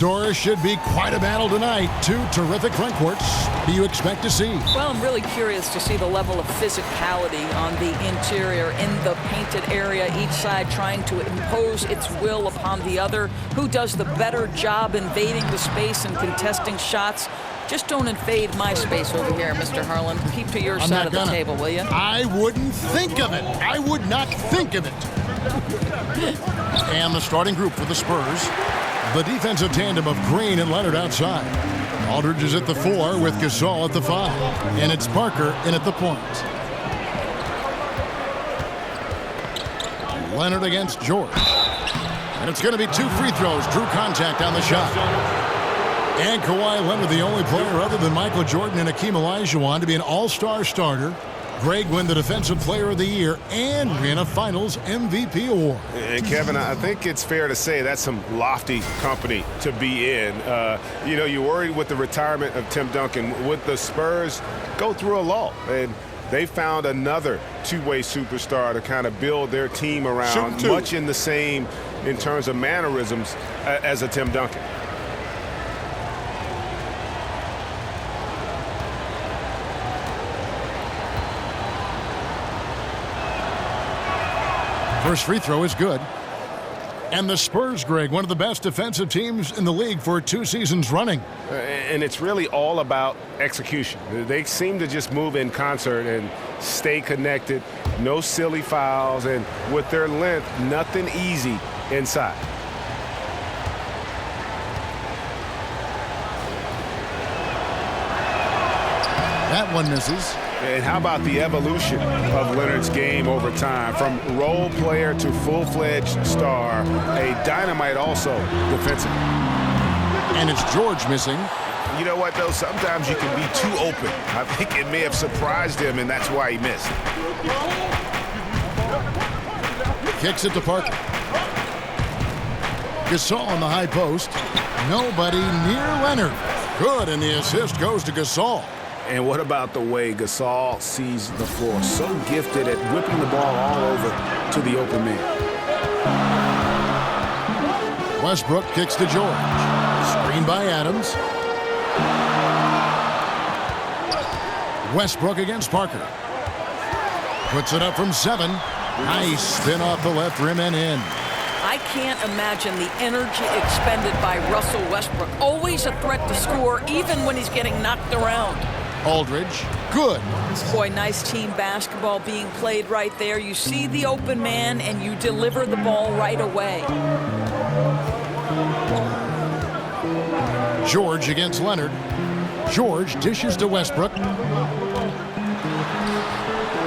Outdoors should be quite a battle tonight. Two terrific front courts. Who do you expect to see? Well, I'm really curious to see the level of physicality on the interior in the painted area, each side trying to impose its will upon the other. Who does the better job invading the space and contesting shots? Just don't invade my space over here, Mr. Harlan. Keep to your side of the table, will you? I wouldn't think of it. I would not think of it. And the starting group for the Spurs. The defensive tandem of Green and Leonard outside. Aldridge is at the 4 with Gasol at the 5. And it's Parker in at the point. Leonard against George. And it's going to be 2 free throws. Drew contact on the shot. And Kawhi Leonard, the only player other than Michael Jordan and Hakeem Olajuwon to be an all-star starter. Greg win the Defensive Player of the Year and win a Finals MVP award. And Kevin, I think it's fair to say that's some lofty company to be in. You know, you're worried with the retirement of Tim Duncan. Would the Spurs go through a lull? And they found another two-way superstar to kind of build their team around, much in the same in terms of mannerisms as a Tim Duncan. First free throw is good. And the Spurs, Greg, one of the best defensive teams in the league for 2 seasons running. And it's really all about execution. They seem to just move in concert and stay connected. No silly fouls. And with their length, nothing easy inside. That one misses. And how about the evolution of Leonard's game over time? From role player to full-fledged star, a dynamite also defensively. And it's George missing. You know what, though? Sometimes you can be too open. I think it may have surprised him, and that's why he missed. Kicks it to Parker. Gasol on the high post. Nobody near Leonard. Good, and the assist goes to Gasol. And what about the way Gasol sees the floor? So gifted at whipping the ball all over to the open man. Westbrook kicks to George. Screen by Adams. Westbrook against Parker. Puts it up from 7. Nice spin off the left rim and in. I can't imagine the energy expended by Russell Westbrook. Always a threat to score, even when he's getting knocked around. Aldridge, good. Boy, nice team basketball being played right there. You see the open man, and you deliver the ball right away. George against Leonard. George dishes to Westbrook.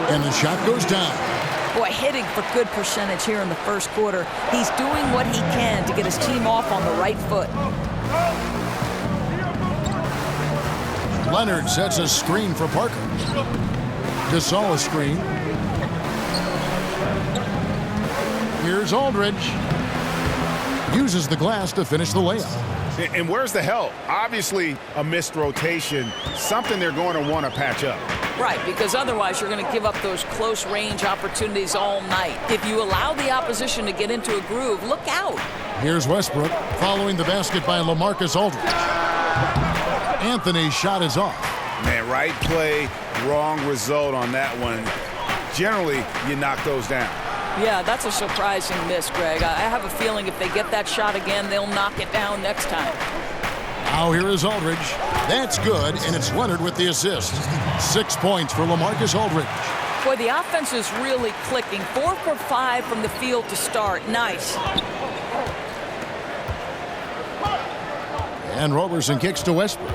And the shot goes down. Boy, hitting for good percentage here in the first quarter. He's doing what he can to get his team off on the right foot. Leonard sets a screen for Parker. Gasol a screen. Here's Aldridge. Uses the glass to finish the layup. And where's the help? Obviously, a missed rotation, something they're going to want to patch up. Right, because otherwise you're going to give up those close-range opportunities all night. If you allow the opposition to get into a groove, look out. Here's Westbrook following the basket by LaMarcus Aldridge. Anthony's shot is off. Man, right play, wrong result on that one. Generally, you knock those down. Yeah, that's a surprising miss, Greg. I have a feeling if they get that shot again, they'll knock it down next time. Now here is Aldridge. That's good, and it's Leonard with the assist. 6 points for LaMarcus Aldridge. Boy, the offense is really clicking. 4 for 5 from the field to start. Nice. And Roberson kicks to Westbrook.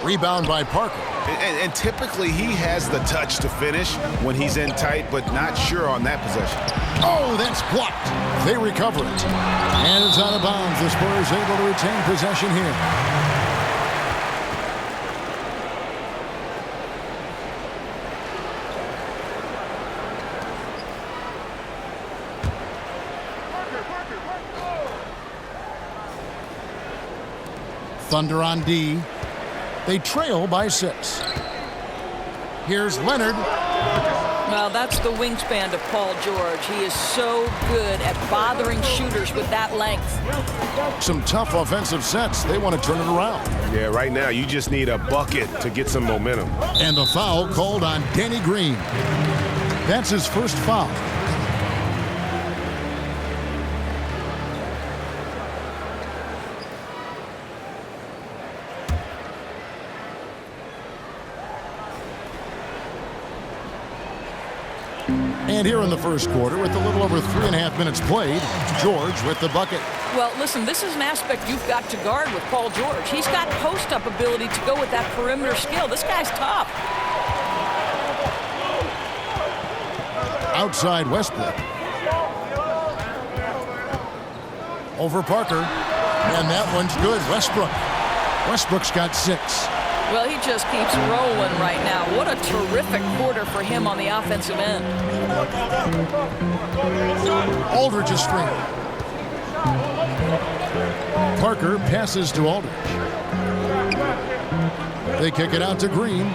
Rebound by Parker. And typically he has the touch to finish when he's in tight, but not sure on that possession. Oh, that's blocked. They recover it. And it's out of bounds. The Spurs able to retain possession here. Thunder on D. They trail by 6. Here's Leonard. Well, that's the wingspan of Paul George. He is so good at bothering shooters with that length. Some tough offensive sets. They want to turn it around. Yeah, right now you just need a bucket to get some momentum. And the foul called on Danny Green. That's his first foul. And here in the first quarter, with a little over 3.5 minutes played, George with the bucket. Well, listen, this is an aspect you've got to guard with Paul George. He's got post-up ability to go with that perimeter skill. This guy's tough. Outside Westbrook. Over Parker. And that one's good. Westbrook's got 6. Well, he just keeps rolling right now. What a terrific quarter for him on the offensive end. Aldridge's screen. Parker passes to Aldridge. They kick it out to Green.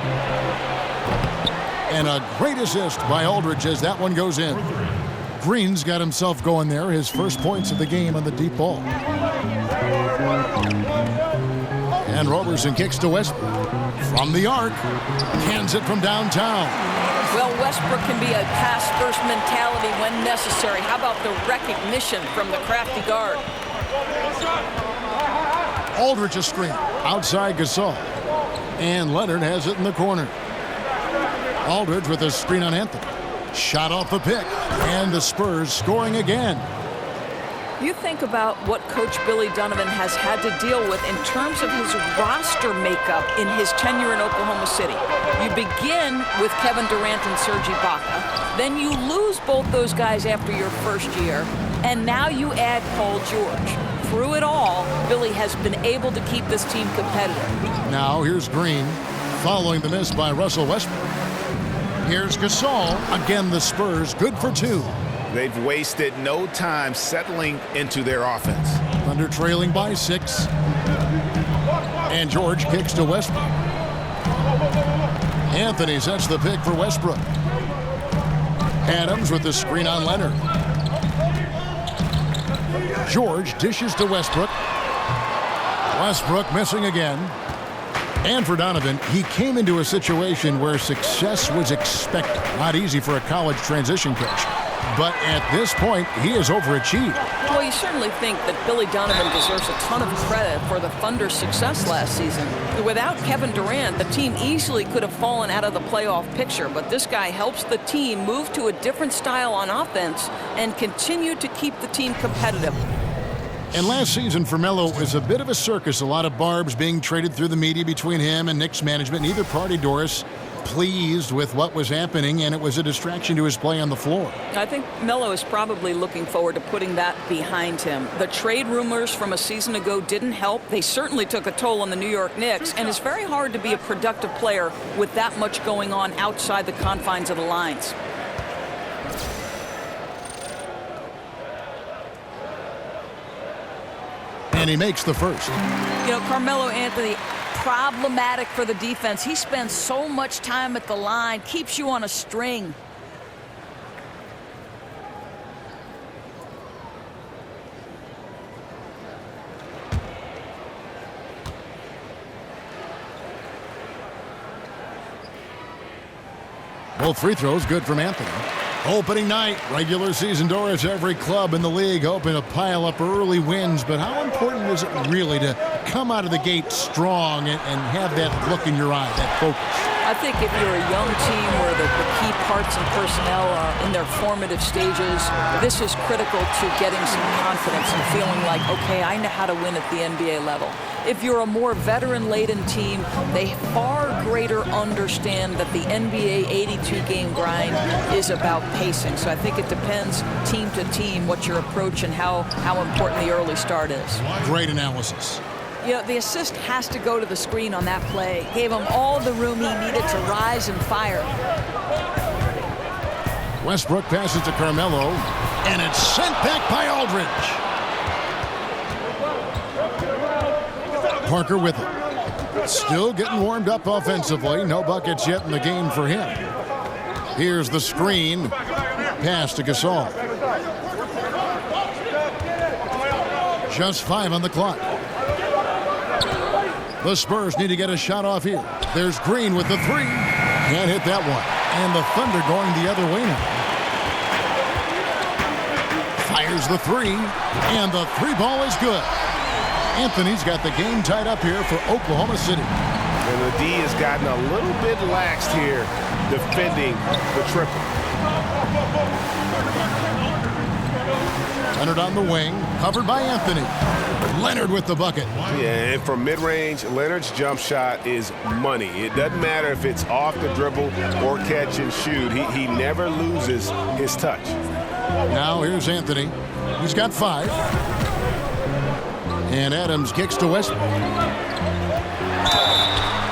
And a great assist by Aldridge as that one goes in. Green's got himself going there. His first points of the game on the deep ball. And Roberson kicks to Westbrook. From the arc. Hands it from downtown. Well, Westbrook can be a pass-first mentality when necessary. How about the recognition from the crafty guard? Aldridge's screen. Outside Gasol. And Leonard has it in the corner. Aldridge with a screen on Anthony. Shot off the pick. And the Spurs scoring again. You think about what Coach Billy Donovan has had to deal with in terms of his roster makeup in his tenure in Oklahoma City. You begin with Kevin Durant and Serge Ibaka. Then you lose both those guys after your first year. And now you add Paul George. Through it all, Billy has been able to keep this team competitive. Now here's Green following the miss by Russell Westbrook. Here's Gasol. Again, the Spurs good for 2. They've wasted no time settling into their offense. Thunder trailing by 6. And George kicks to Westbrook. Anthony sets the pick for Westbrook. Adams with the screen on Leonard. George dishes to Westbrook. Westbrook missing again. And for Donovan, he came into a situation where success was expected. Not easy for a college transition coach. But at this point, he has overachieved. Well, you certainly think that Billy Donovan deserves a ton of credit for the Thunder's success last season. Without Kevin Durant, the team easily could have fallen out of the playoff picture. But this guy helps the team move to a different style on offense and continue to keep the team competitive. And last season for Melo was a bit of a circus. A lot of barbs being traded through the media between him and Knicks management. Neither party, Doris, pleased with what was happening, and it was a distraction to his play on the floor. I think Melo is probably looking forward to putting that behind him. The trade rumors from a season ago didn't help. They certainly took a toll on the New York Knicks, and it's very hard to be a productive player with that much going on outside the confines of the lines. And he makes the first. You know, Carmelo Anthony, problematic for the defense. He spends so much time at the line, keeps you on a string. Both free throws good from Anthony. Opening night, regular season, Doris, every club in the league hoping to pile up early wins. But how important is it really to come out of the gate strong and have that look in your eye, that focus? I think if you're a young team where the key parts and personnel are in their formative stages, this is critical to getting some confidence and feeling like, okay, I know how to win at the NBA level. If you're a more veteran-laden team, they far greater understand that the NBA 82-game grind is about pacing. So I think it depends team to team what your approach and how important the early start is. Great analysis. You know, the assist has to go to the screen on that play. Gave him all the room he needed to rise and fire. Westbrook passes to Carmelo, and it's sent back by Aldridge. Parker with it. Still getting warmed up offensively. No buckets yet in the game for him. Here's the screen. Pass to Gasol. Just 5 on the clock. The Spurs need to get a shot off here. There's Green with the 3. Can't hit that one. And the Thunder going the other way now. Fires the 3. And the 3 ball is good. Anthony's got the game tied up here for Oklahoma City. And the D has gotten a little bit laxed here defending the triple. Leonard on the wing, covered by Anthony. Leonard with the bucket. Yeah, and from mid-range, Leonard's jump shot is money. It doesn't matter if it's off the dribble or catch and shoot. He never loses his touch. Now here's Anthony. He's got 5. And Adams kicks to Westbrook.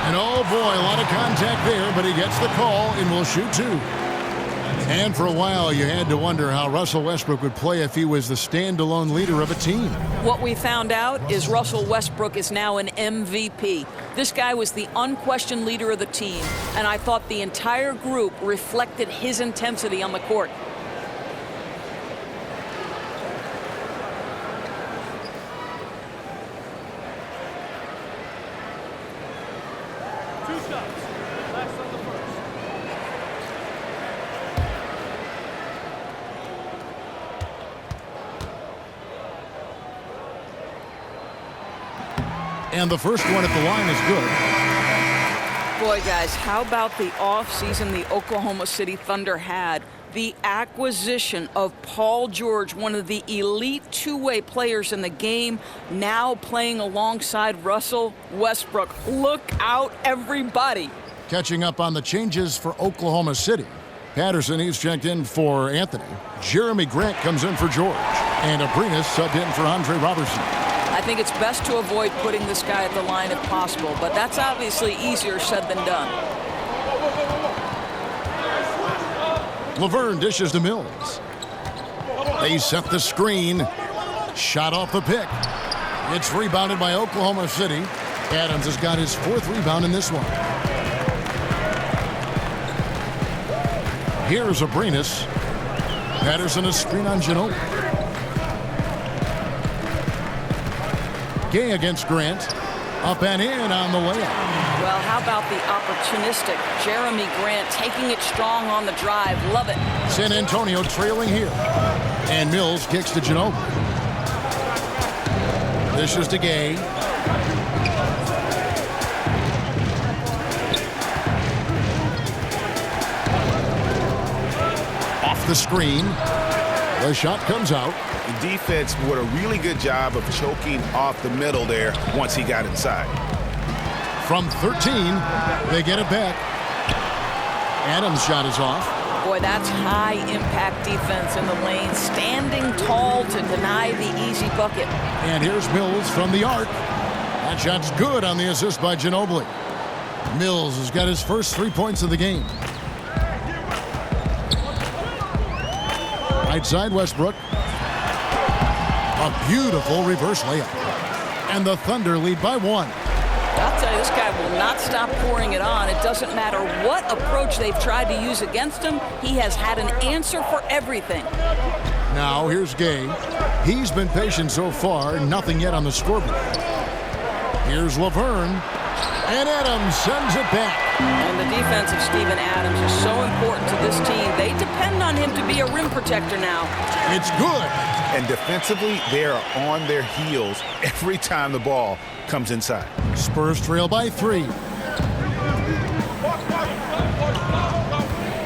And oh boy, a lot of contact there, but he gets the call and will shoot 2. And for a while, you had to wonder how Russell Westbrook would play if he was the standalone leader of a team. What we found out is Russell Westbrook is now an MVP. This guy was the unquestioned leader of the team, and I thought the entire group reflected his intensity on the court. And the first one at the line is good. Boy, guys, how about the offseason the Oklahoma City Thunder had? The acquisition of Paul George, one of the elite two-way players in the game, now playing alongside Russell Westbrook. Look out, everybody. Catching up on the changes for Oklahoma City. Patterson, he's checked in for Anthony. Jeremy Grant comes in for George. And Abrinas subbed in for Andre Robertson. I think it's best to avoid putting this guy at the line if possible, but that's obviously easier said than done. Laverne dishes to Mills. They set the screen. Shot off the pick. It's rebounded by Oklahoma City. Adams has got his 4th rebound in this one. Here's Abrinas. Patterson a screen on Ginobili. Gay against Grant. Up and in on the layup. Well, how about the opportunistic Jeremy Grant taking it strong on the drive? Love it. San Antonio trailing here. And Mills kicks to Ginobili. This is to Gay. Off the screen. The shot comes out. The defense did a really good job of choking off the middle there once he got inside. From 13, they get it back. Adams' shot is off. Boy, that's high-impact defense in the lane, standing tall to deny the easy bucket. And here's Mills from the arc. That shot's good on the assist by Ginobili. Mills has got his first 3 points of the game. Right side, Westbrook. A beautiful reverse layup. And the Thunder lead by 1. I'll tell you, this guy will not stop pouring it on. It doesn't matter what approach they've tried to use against him. He has had an answer for everything. Now here's Gay. He's been patient so far. Nothing yet on the scoreboard. Here's Laverne. And Adams sends it back. And the defense of Steven Adams is so important to this team. They depend on him to be a rim protector now. It's good. And defensively, they are on their heels every time the ball comes inside. Spurs trail by 3.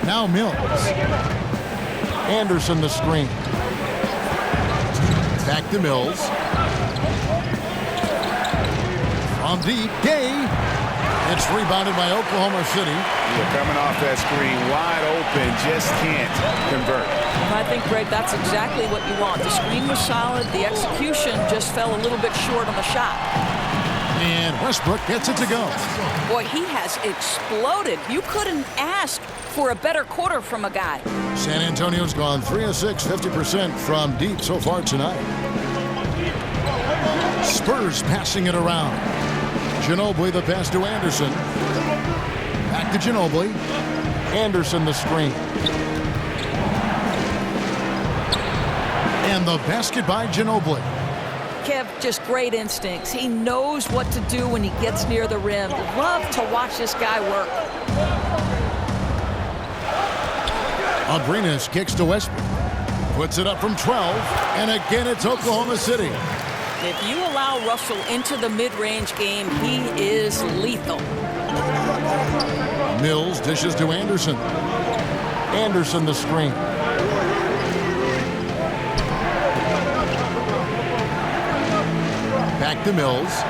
Now Mills. Anderson the screen. Back to Mills. From deep, Gay. It's rebounded by Oklahoma City. They're coming off that screen wide open, just can't convert. I think, Greg, that's exactly what you want. The screen was solid. The execution just fell a little bit short on the shot. And Westbrook gets it to go. Boy, he has exploded. You couldn't ask for a better quarter from a guy. San Antonio's gone 3 of 6, 50% from deep so far tonight. Spurs passing it around. Ginobili the pass to Anderson. Back to Ginobili. Anderson the screen. And the basket by Ginobili. Kev, just great instincts. He knows what to do when he gets near the rim. Love to watch this guy work. Abrinas kicks to Westbrook. Puts it up from 12. And again, it's Oklahoma City. If you allow Russell into the mid-range game, he is lethal. Mills dishes to Anderson. Anderson the screen. Back to Mills.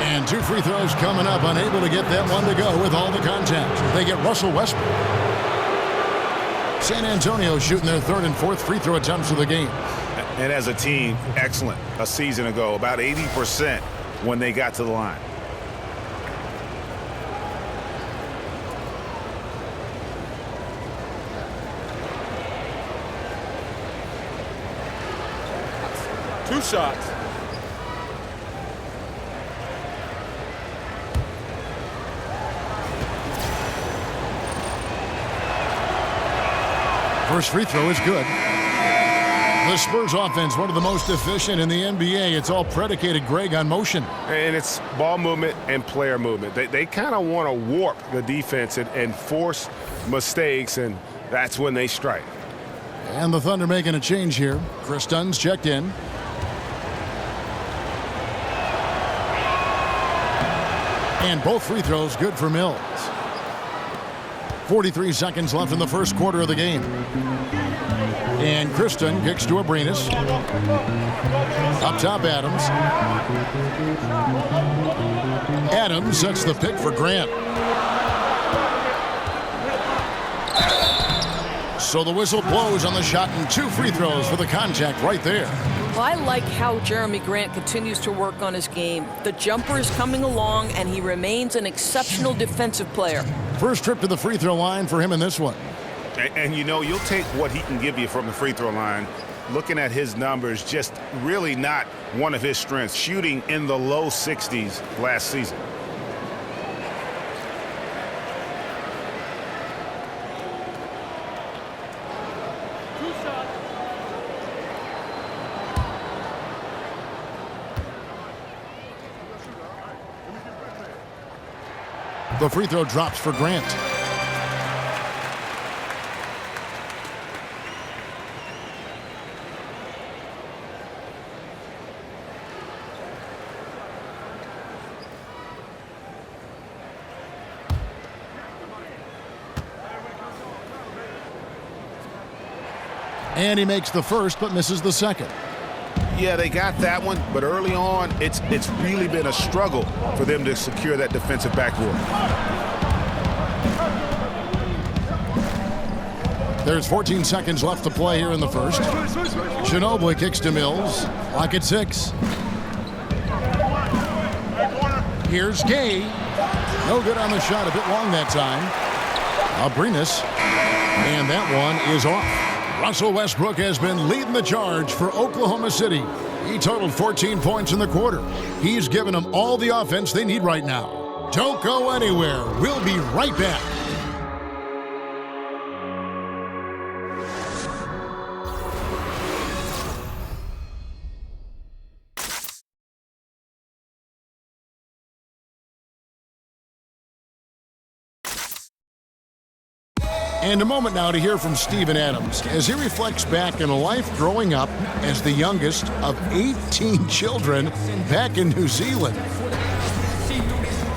And 2 free throws coming up. Unable to get that one to go with all the contact. They get Russell Westbrook. San Antonio shooting their 3rd and 4th free throw attempts of the game. And as a team, excellent a season ago. About 80% when they got to the line. Two shots. First free throw is good. The Spurs offense, one of the most efficient in the NBA. It's all predicated, Greg, on motion. And it's ball movement and player movement. They kind of want to warp the defense and force mistakes, and that's when they strike. And the Thunder making a change here. Chris Dunn's checked in. And both free throws good for Mills. 43 seconds left in the first quarter of the game. And Kristen kicks to Abrinas. Up top, Adams. Adams sets the pick for Grant. So the whistle blows on the shot and 2 free throws for the contact right there. Well, I like how Jeremy Grant continues to work on his game. The jumper is coming along, and he remains an exceptional defensive player. First trip to the free throw line for him in this one. And you know, you'll take what he can give you from the free throw line. Looking at his numbers, just really not one of his strengths. Shooting in the low 60s last season. The free throw drops for Grant. And he makes the first but misses the second. Yeah, they got that one, but early on, it's really been a struggle for them to secure that defensive backboard. There's 14 seconds left to play here in the first. Ginobili kicks to Mills. Clock at 6. Here's Gay. No good on the shot, a bit long that time. Abrinas. And that one is off. Russell Westbrook has been leading the charge for Oklahoma City. He totaled 14 points in the quarter. He's given them all the offense they need right now. Don't go anywhere. We'll be right back. And a moment now to hear from Steven Adams as he reflects back on a life growing up as the youngest of 18 children back in New Zealand.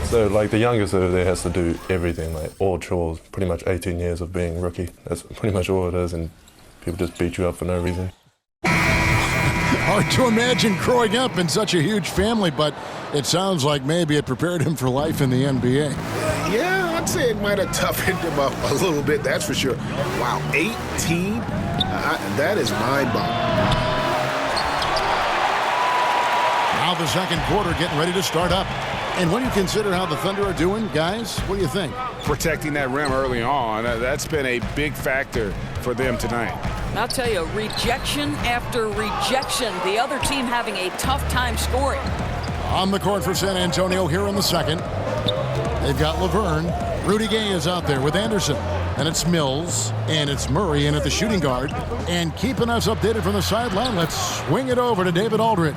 So, like, the youngest over there has to do everything, like all chores, pretty much 18 years of being rookie. That's pretty much all it is, and people just beat you up for no reason. Hard to imagine growing up in such a huge family, but it sounds like maybe it prepared him for life in the NBA. Yeah, I'd say it might have toughened him up a little bit, that's for sure. Wow, 18? That is mind-boggling. Now the second quarter getting ready to start up. And when you consider how the Thunder are doing, guys, what do you think? Protecting that rim early on, that's been a big factor for them tonight. I'll tell you, rejection after rejection. The other team having a tough time scoring. On the court for San Antonio here in the second. They've got Laverne. Rudy Gay is out there with Anderson. And it's Mills, and it's Murray in at the shooting guard. And keeping us updated from the sideline, let's swing it over to David Aldridge.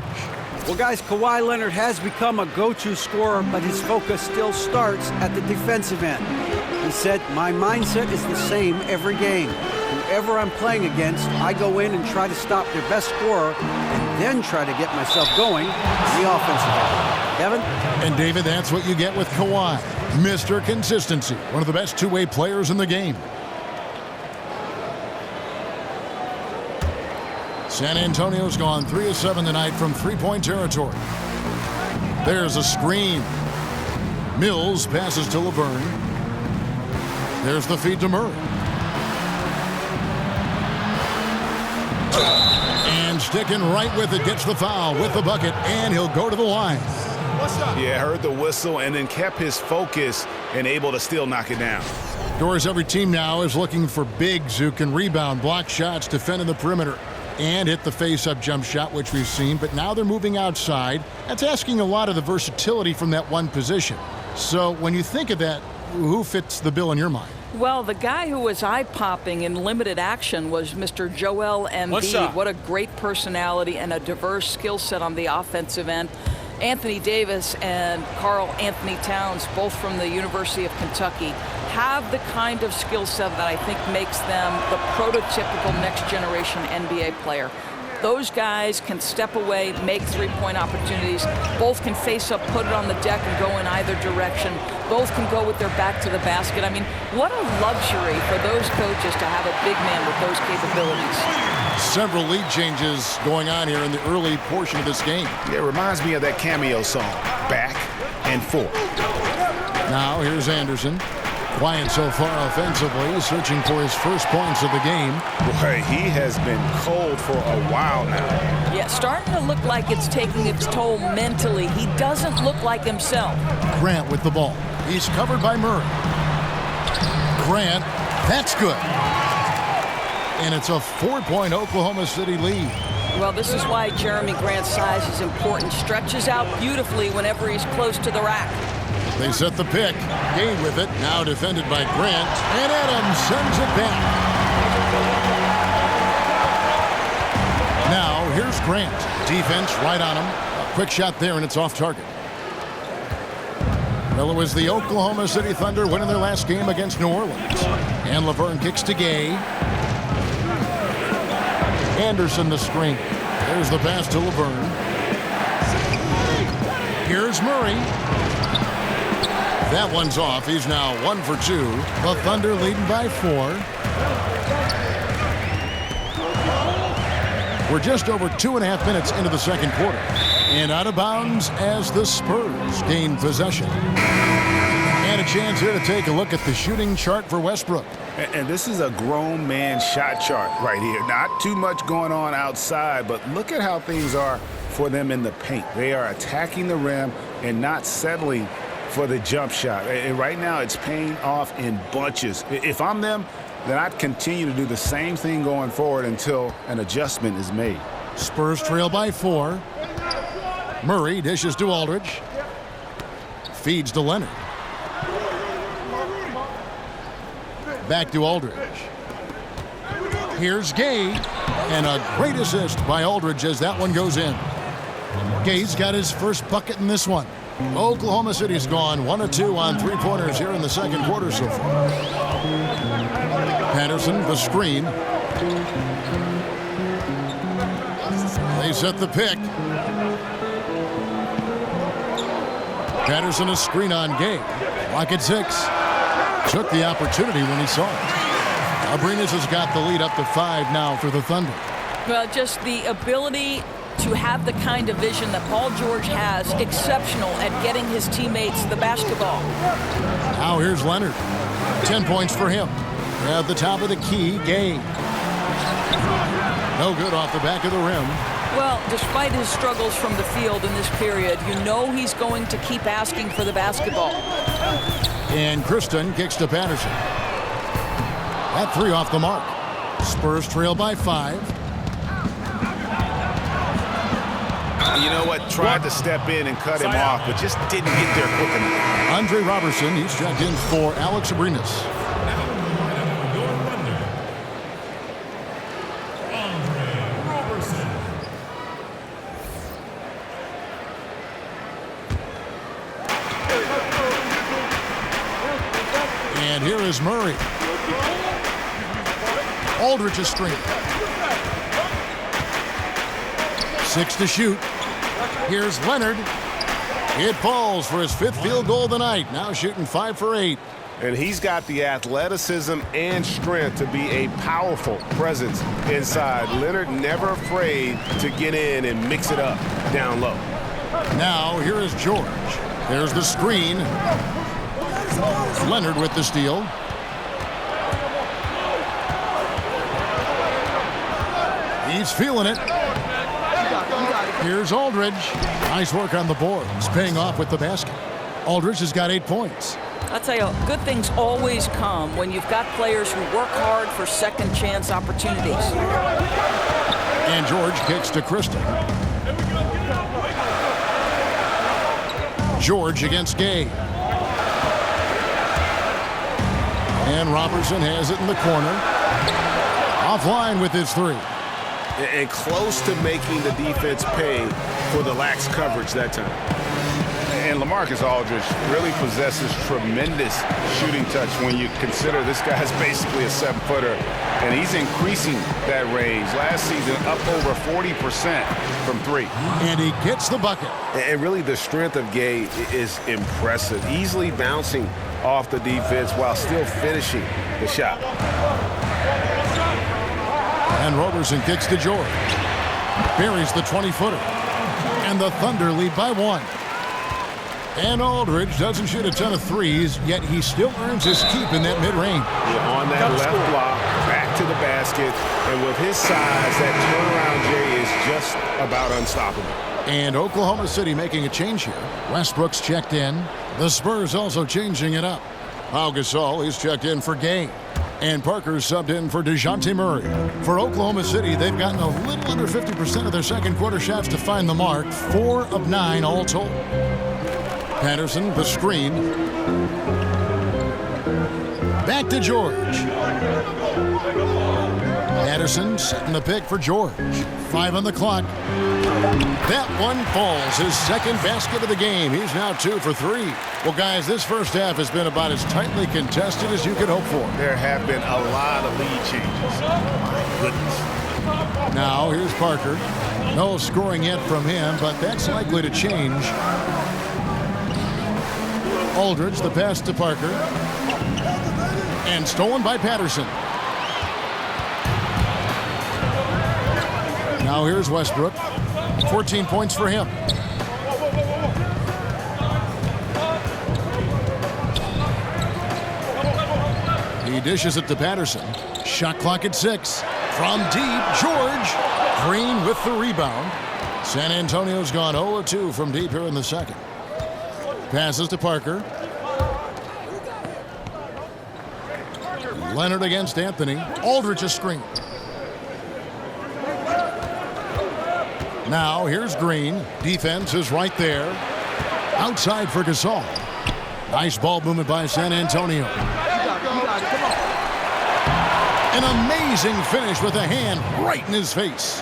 Well, guys, Kawhi Leonard has become a go-to scorer, but his focus still starts at the defensive end. He said, my mindset is the same every game. Whoever I'm playing against, I go in and try to stop their best scorer and then try to get myself going in the offensive end. Kevin? And David, that's what you get with Kawhi. Mr. Consistency, one of the best two-way players in the game. San Antonio's gone 3 of 7 tonight from three-point territory. There's a screen. Mills passes to Laverne. There's the feed to Murray. And sticking right with it, gets the foul with the bucket, and he'll go to the line. Yeah, heard the whistle and then kept his focus and able to still knock it down. Doors, every team now is looking for bigs who can rebound, block shots, defend in the perimeter, and hit the face-up jump shot, which we've seen. But now they're moving outside. That's asking a lot of the versatility from that one position. So when you think of that, who fits the bill in your mind? Well, the guy who was eye-popping in limited action was Mr. Joel Embiid. What a great personality and a diverse skill set on the offensive end. Anthony Davis and Karl Anthony Towns, both from the University of Kentucky, have the kind of skill set that I think makes them the prototypical next-generation NBA player. Those guys can step away, make three-point opportunities. Both can face up, put it on the deck, and go in either direction. Both can go with their back to the basket. I mean, what a luxury for those coaches to have a big man with those capabilities. Several lead changes going on here in the early portion of this game. Yeah, it reminds me of that cameo song, Back and Forth. Now here's Anderson. Quiet so far offensively, searching for his first points of the game. Boy, he has been cold for a while now. Yeah, starting to look like it's taking its toll mentally. He doesn't look like himself. Grant with the ball. He's covered by Murray. Grant, that's good. And it's a 4-point Oklahoma City lead. Well, this is why Jeremy Grant's size is important. Stretches out beautifully whenever he's close to the rack. They set the pick. Gay with it. Now defended by Grant. And Adams sends it back. Now here's Grant. Defense right on him. A quick shot there, and it's off target. Well, it was the Oklahoma City Thunder winning their last game against New Orleans. And Laverne kicks to Gay. Anderson the screen. There's the pass to Laverne. Here's Murray. That one's off. He's now 1 for 2. The Thunder leading by 4. We're just over 2.5 minutes into the second quarter. And out of bounds as the Spurs gain possession. And a chance here to take a look at the shooting chart for Westbrook. And this is a grown man shot chart right here. Not too much going on outside, but look at how things are for them in the paint. They are attacking the rim and not settling for the jump shot. And right now it's paying off in bunches. If I'm them, then I'd continue to do the same thing going forward until an adjustment is made. Spurs trail by 4. Murray dishes to Aldridge. Feeds to Leonard. Back to Aldridge. Here's Gay. And a great assist by Aldridge as that one goes in. Gay's got his first bucket in this one. Oklahoma City's gone 1 of 2 on three-pointers here in the second quarter so far. Patterson, the screen. They set the pick. Patterson a screen on Gay. Lock at 6. Took the opportunity when he saw it. Abrinas has got the lead up to 5 now for the Thunder. Well, just the ability to have the kind of vision that Paul George has, exceptional at getting his teammates the basketball. Now here's Leonard. 10 points for him. At the top of the key, Gay. No good off the back of the rim. Well, despite his struggles from the field in this period, you know he's going to keep asking for the basketball. And Kristen kicks to Patterson. That 3 off the mark. Spurs trail by 5. You know what? Tried to step in and cut him off, but just didn't get there quick enough. Andre Robertson, he's checked in for Alex Abrinas. And here is Murray. Aldridge is screen. 6 to shoot. Here's Leonard. It falls for his 5th field goal of the night. Now shooting 5 for 8. And he's got the athleticism and strength to be a powerful presence inside. Leonard never afraid to get in and mix it up down low. Now here is George. There's the screen. Leonard with the steal. He's feeling it. Here's Aldridge. Nice work on the boards, paying off with the basket. Aldridge has got 8 points. I'll tell you, good things always come when you've got players who work hard for second chance opportunities. And George kicks to Kristen. George against Gay. And Robertson has it in the corner. Offline with his 3. And close to making the defense pay for the lax coverage that time. And LaMarcus Aldridge really possesses tremendous shooting touch when you consider this guy's basically a 7-footer. And he's increasing that range. Last season, up over 40% from 3. And he gets the bucket. And really the strength of Gay is impressive. Easily bouncing off the defense while still finishing the shot. And Robertson kicks to George. Buries the 20-footer. And the Thunder lead by 1. And Aldridge doesn't shoot a ton of threes, yet he still earns his keep in that mid-range. On that left block, back to the basket, and with his size, that turnaround Jay is just about unstoppable. And Oklahoma City making a change here. Westbrook's checked in. The Spurs also changing it up. Pau Gasol is checked in for Gay. And Parker's subbed in for DeJounte Murray. For Oklahoma City, they've gotten a little under 50% of their second quarter shots to find the mark. 4 of 9 all told. Patterson, the screen. Back to George. Patterson setting the pick for George. 5 on the clock. That one falls. His second basket of the game. He's now 2 for 3. Well, guys, this first half has been about as tightly contested as you could hope for. There have been a lot of lead changes. My goodness. Now, here's Parker. No scoring yet from him, but that's likely to change. Aldridge, the pass to Parker. And stolen by Patterson. Now here's Westbrook. 14 points for him. He dishes it to Patterson. Shot clock at 6. From deep, George. Green with the rebound. San Antonio's gone 0-2 from deep here in the second. Passes to Parker. Leonard against Anthony. Aldridge a screen. Now here's Green. Defense is right there. Outside for Gasol. Nice ball movement by San Antonio. An amazing finish with a hand right in his face.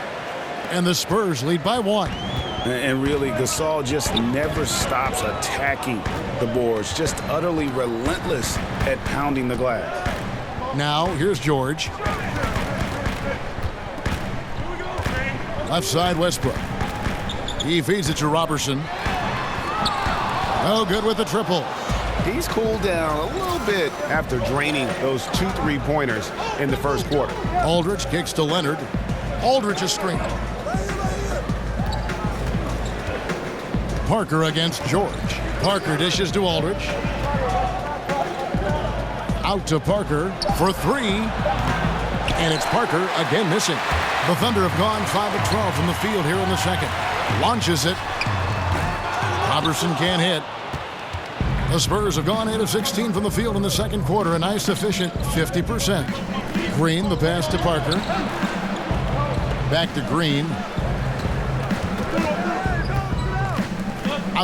And the Spurs lead by 1. And really, Gasol just never stops attacking the boards. Just utterly relentless at pounding the glass. Now, here's George. Left side, Westbrook. He feeds it to Robertson. No good with the triple. He's cooled down a little bit after draining those 2 3-pointers in the first quarter. Aldridge kicks to Leonard. Aldridge a screen. Parker against George. Parker dishes to Aldridge. Out to Parker for 3. And it's Parker again missing. The Thunder have gone 5 of 12 from the field here in the second. Launches it. Robertson can't hit. The Spurs have gone 8 of 16 from the field in the second quarter. A nice efficient 50%. Green, the pass to Parker. Back to Green.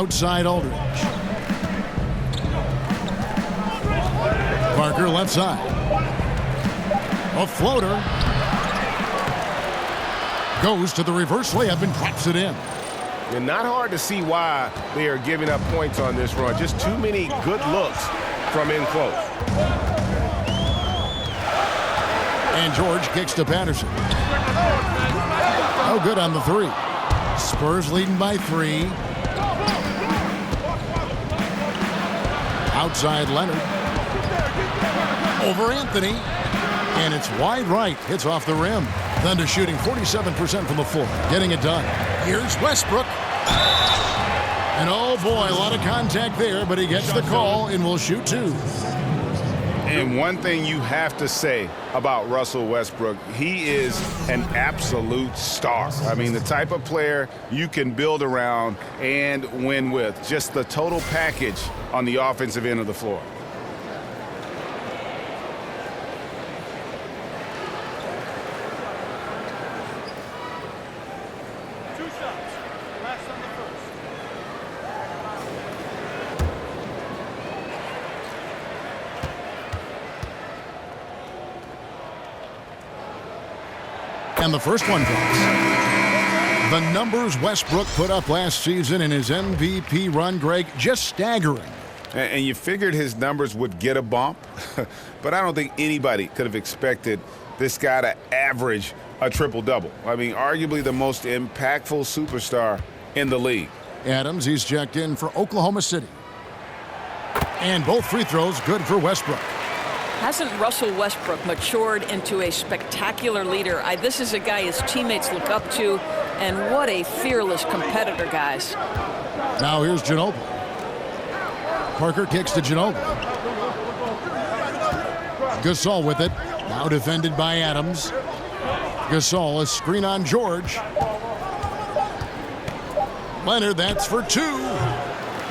Outside Aldridge. Parker left side. A floater. Goes to the reverse layup and drops it in. And not hard to see why they are giving up points on this run. Just too many good looks from in close. And George kicks to Patterson. No good on the three. Spurs leading by 3. Outside Leonard. Over Anthony. And it's wide right. Hits off the rim. Thunder shooting 47% from the floor. Getting it done. Here's Westbrook. And oh boy, a lot of contact there, but he gets the call and will shoot 2. And one thing you have to say about Russell Westbrook, he is an absolute star. I mean, the type of player you can build around and win with. Just the total package on the offensive end of the floor. And the first one drops. The numbers Westbrook put up last season in his MVP run, Greg, just staggering. And you figured his numbers would get a bump, but I don't think anybody could have expected this guy to average a triple-double. I mean, arguably the most impactful superstar in the league. Adams, he's checked in for Oklahoma City. And both free throws good for Westbrook. Hasn't Russell Westbrook matured into a spectacular leader? This is a guy his teammates look up to, and what a fearless competitor, guys. Now here's Ginobili. Parker kicks to Ginobili. Gasol with it. Now defended by Adams. Gasol, a screen on George. Leonard, that's for 2.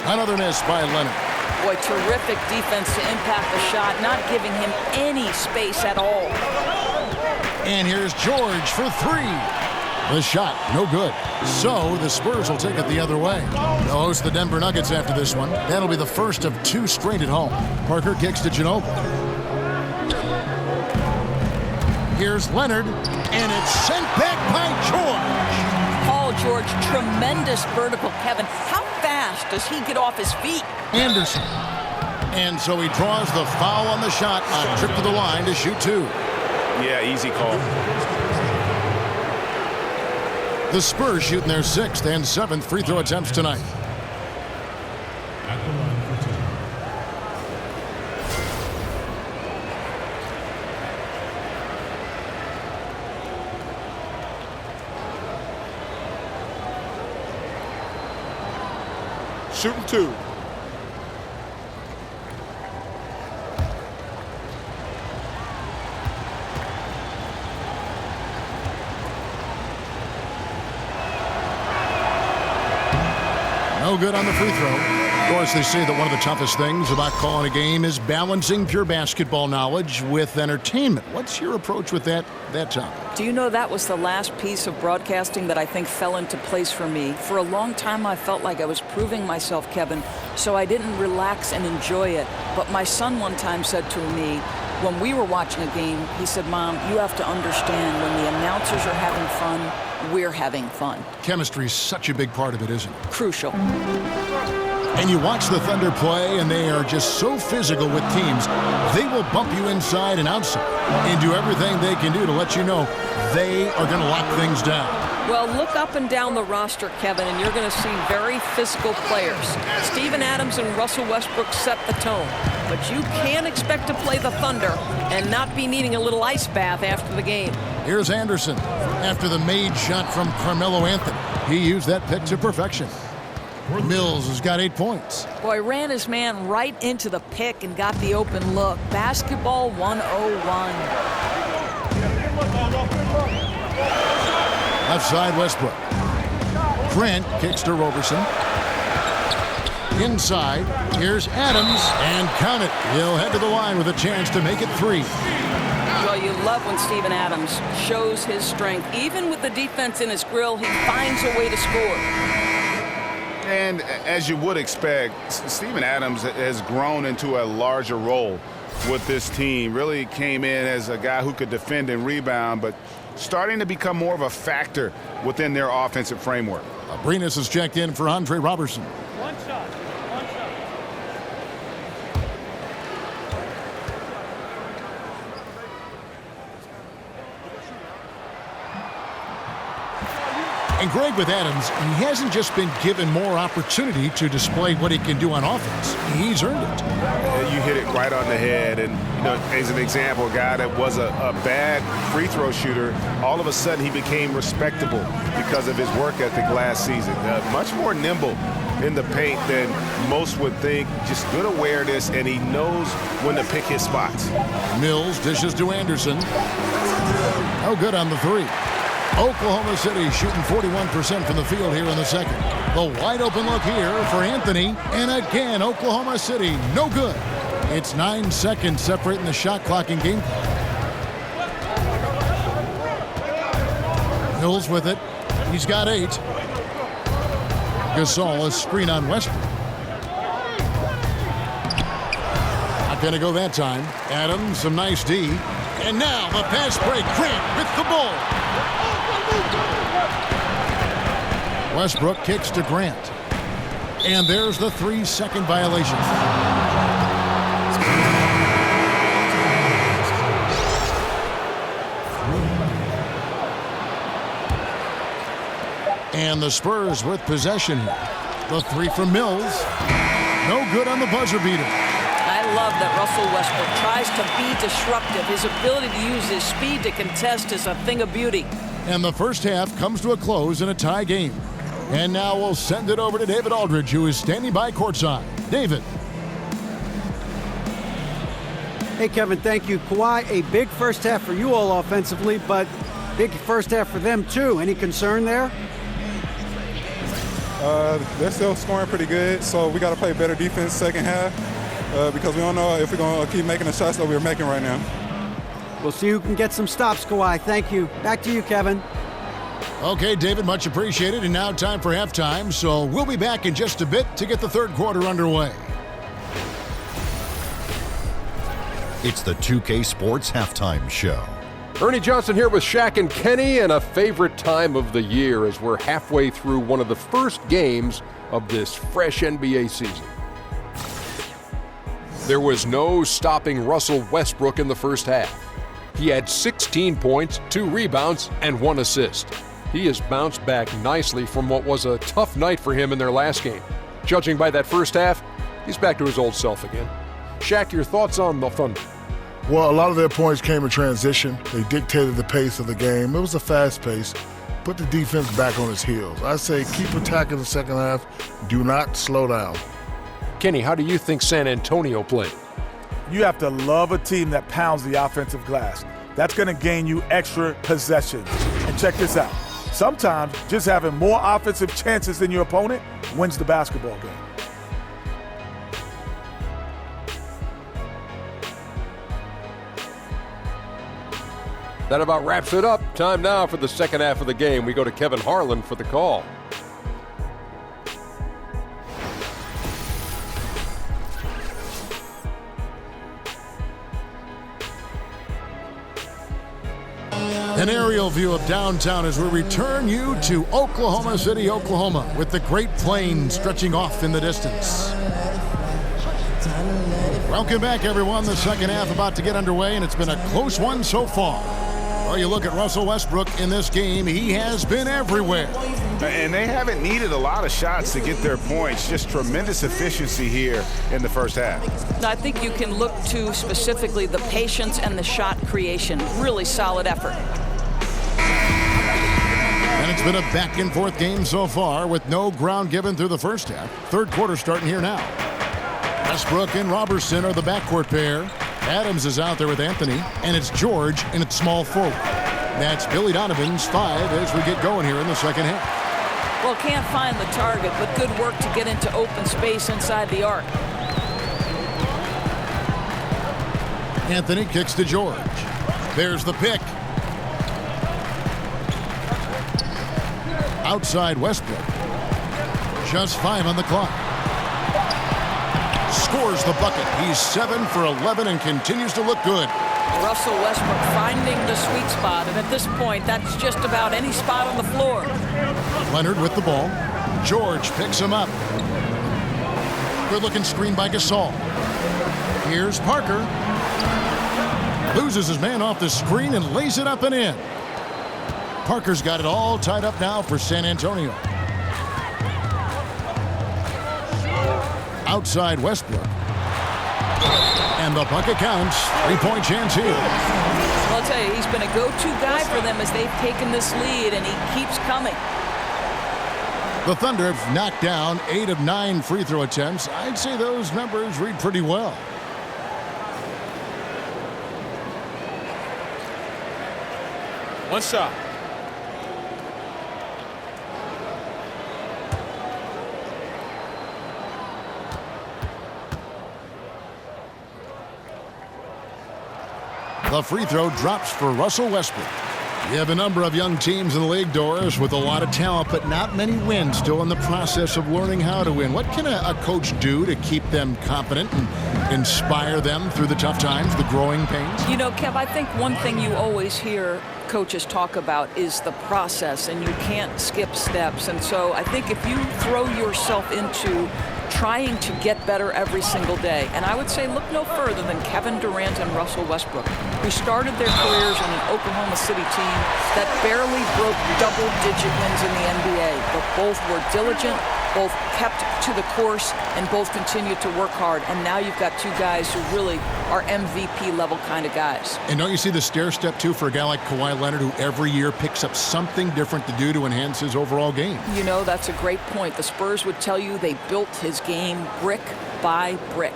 Another miss by Leonard. Boy, terrific defense to impact the shot, not giving him any space at all. And here's George for 3. The shot, no good. So the Spurs will take it the other way. They'll host the Denver Nuggets after this one. That'll be the first of 2 straight at home. Parker kicks to Ginobili. Here's Leonard, and it's sent back by George. Paul George, tremendous vertical, Kevin. How fast does he get off his feet? Anderson. And so he draws the foul on the shot on trip to the line to shoot 2. Yeah, easy call. The Spurs shooting their 6th and 7th free throw attempts tonight. Shooting 2. No good on the free throw. Of course, they say that one of the toughest things about calling a game is balancing pure basketball knowledge with entertainment. What's your approach with that topic? Do you know that was the last piece of broadcasting that I think fell into place for me? For a long time, I felt like I was proving myself, Kevin, so I didn't relax and enjoy it. But my son one time said to me, when we were watching a game, he said, Mom, you have to understand when the announcers are having fun, we're having fun. Chemistry is such a big part of it, isn't it? Crucial. And you watch the Thunder play, and they are just so physical with teams. They will bump you inside and outside and do everything they can do to let you know they are going to lock things down. Well, look up and down the roster, Kevin, and you're going to see very physical players. Steven Adams and Russell Westbrook set the tone. But you can't expect to play the Thunder and not be needing a little ice bath after the game. Here's Anderson after the made shot from Carmelo Anthony. He used that pick to perfection. Mills has got 8 points. Boy, ran his man right into the pick and got the open look. Basketball 101. Left side, Westbrook. Grant kicks to Roberson. Inside, here's Adams, and count it. He'll head to the line with a chance to make it 3. Well, you love when Steven Adams shows his strength. Even with the defense in his grill, he finds a way to score. And as you would expect, Steven Adams has grown into a larger role with this team. Really came in as a guy who could defend and rebound, but starting to become more of a factor within their offensive framework. Abrinas is checked in for Andre Robertson. One shot. And Greg, with Adams, he hasn't just been given more opportunity to display what he can do on offense. He's earned it. You hit it right on the head. And, as an example, a guy that was a bad free throw shooter, all of a sudden he became respectable because of his work ethic last season. Much more nimble in the paint than most would think. Just good awareness, and he knows when to pick his spots. Mills dishes to Anderson. No good on the three. Oklahoma City shooting 41% from the field here in the second. The wide open look here for Anthony. And again, Oklahoma City, no good. It's 9 seconds separating the shot clock and game clock. Mills with it. He's got 8. Gasol, a screen on Westbrook. Not going to go that time. Adams, some nice D. And now the pass break. Grant with the ball. Westbrook kicks to Grant. And there's the 3-second violation. And the Spurs with possession here. The 3 from Mills. No good on the buzzer beater. I love that Russell Westbrook tries to be disruptive. His ability to use his speed to contest is a thing of beauty. And the first half comes to a close in a tie game. And now we'll send it over to David Aldridge, who is standing by courtside. David. Hey, Kevin, thank you. Kawhi, a big first half for you all offensively, but big first half for them, too. Any concern there? They're still scoring pretty good, so we got to play better defense second half because we don't know if we're going to keep making the shots that we're making right now. We'll see who can get some stops, Kawhi. Thank you. Back to you, Kevin. Okay, David, much appreciated. And now time for halftime, so we'll be back in just a bit to get the third quarter underway. It's the 2K Sports Halftime Show. Ernie Johnson here with Shaq and Kenny, and a favorite time of the year as we're halfway through one of the first games of this fresh NBA season. There was no stopping Russell Westbrook in the first half. He had 16 points, 2 rebounds, and 1 assist. He has bounced back nicely from what was a tough night for him in their last game. Judging by that first half, he's back to his old self again. Shaq, your thoughts on the Thunder? Well, a lot of their points came in transition. They dictated the pace of the game. It was a fast pace. Put the defense back on its heels. I say keep attacking the second half. Do not slow down. Kenny, how do you think San Antonio played? You have to love a team that pounds the offensive glass. That's going to gain you extra possessions. And check this out. Sometimes just having more offensive chances than your opponent wins the basketball game. That about wraps it up. Time now for the second half of the game. We go to Kevin Harlan for the call. An aerial view of downtown as we return you to Oklahoma City, Oklahoma, with the Great Plains stretching off in the distance. Welcome back, everyone. The second half about to get underway, and it's been a close one so far. Well, you look at Russell Westbrook in this game, he has been everywhere. And they haven't needed a lot of shots to get their points. Just tremendous efficiency here in the first half. I think you can look to specifically the patience and the shot creation. Really solid effort. And it's been a back-and-forth game so far with no ground given through the first half. Third quarter starting here now. Westbrook and Robertson are the backcourt pair. Adams is out there with Anthony, and it's George in its small forward. That's Billy Donovan's 5 as we get going here in the second half. Well, can't find the target, but good work to get into open space inside the arc. Anthony kicks to George. There's the pick. Outside Westbrook. Just 5 on the clock. Scores the bucket. He's 7 for 11 and continues to look good. Russell Westbrook finding the sweet spot, and at this point, that's just about any spot on the floor. Leonard with the ball. George picks him up. Good-looking screen by Gasol. Here's Parker. Loses his man off the screen and lays it up and in. Parker's got it all tied up now for San Antonio. Outside Westbrook. And the bucket counts. 3-point chance here. Well, I'll tell you, he's been a go-to guy for them as they've taken this lead, and he keeps coming. The Thunder have knocked down 8 of 9 free throw attempts. I'd say those numbers read pretty well. One shot. The free throw drops for Russell Westbrook. You have a number of young teams in the league, Doris, with a lot of talent, but not many wins. Still in the process of learning how to win. What can a coach do to keep them confident and inspire them through the tough times, the growing pains? You know, Kev, I think one thing you always hear coaches talk about is the process, and you can't skip steps. And so I think if you throw yourself into trying to get better every single day, and I would say look no further than Kevin Durant and Russell Westbrook, who started their careers on an Oklahoma City team that barely broke double-digit wins in the NBA, but both were diligent, both kept to the course, and both continued to work hard. And now you've got two guys who really are MVP-level kind of guys. And don't you see the stair step, too, for a guy like Kawhi Leonard, who every year picks up something different to do to enhance his overall game? You know, that's a great point. The Spurs would tell you they built his game brick by brick.